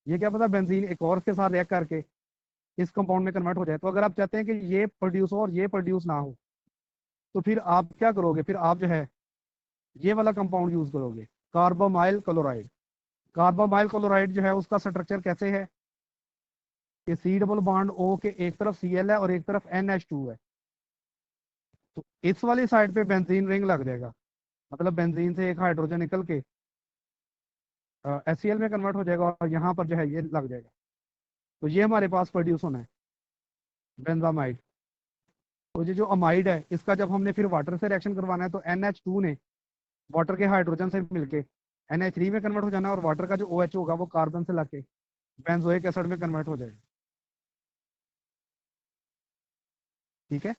ये क्या पता बेंजीन एक और के साथ रिएक्ट करके इस कंपाउंड में कन्वर्ट हो जाए। तो अगर आप चाहते हैं कि ये प्रोड्यूस हो और ये प्रोड्यूस ना हो, तो फिर आप क्या करोगे, फिर आप जो है ये वाला कंपाउंड यूज करोगे, कार्बोमाइल क्लोराइड। कार्बोमाइल क्लोराइड जो है उसका स्ट्रक्चर कैसे है कि C डबल बॉन्ड O के एक तरफ Cl है और एक तरफ NH2 है, तो इस वाली साइड पे बेंजीन रिंग लग जाएगा, मतलब बेंजीन से एक हाइड्रोजन निकल के HCl में कन्वर्ट हो जाएगा, और यहाँ पर जो है ये लग जाएगा, तो ये हमारे पास प्रोड्यूस होना है बेंजामाइड। तो ये जो अमाइड है इसका जब हमने फिर वाटर से रिएक्शन करवाना है, तो NH2 ने वाटर के हाइड्रोजन से मिलके NH3 में कन्वर्ट हो जाना है, और वाटर का जो OH होगा वो कार्बन से लग के बेंजोइक एसिड में कन्वर्ट हो जाएगा। ठीक है,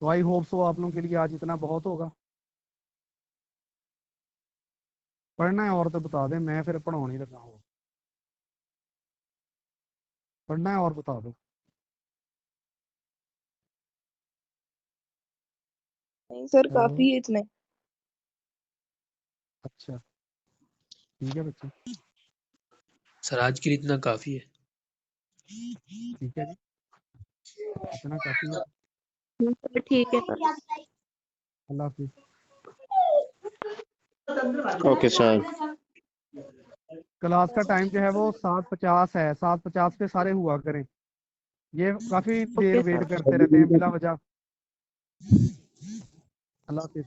तो आई होप सो आप लोगों के लिए आज इतना बहुत होगा। पढ़ना है और तो बता दें, मैं फिर पढ़ाने ही लगा हूँ। पढ़ना है और बता दो। नहीं सर, हेलो, काफी है इतने। अच्छा ठीक है बच्चे, सर आज के लिए इतना काफी है। ठीक है जी, इतना काफी है। सर ठीक है सर। अल्लाह हाफिज। Okay sir. क्लास का टाइम जो है वो 7:50 है, 7:50 पे सारे हुआ करें, ये काफी देर ओके वेट सर। करते रहते हैं बिला वजह। अल्लाह हाफिज।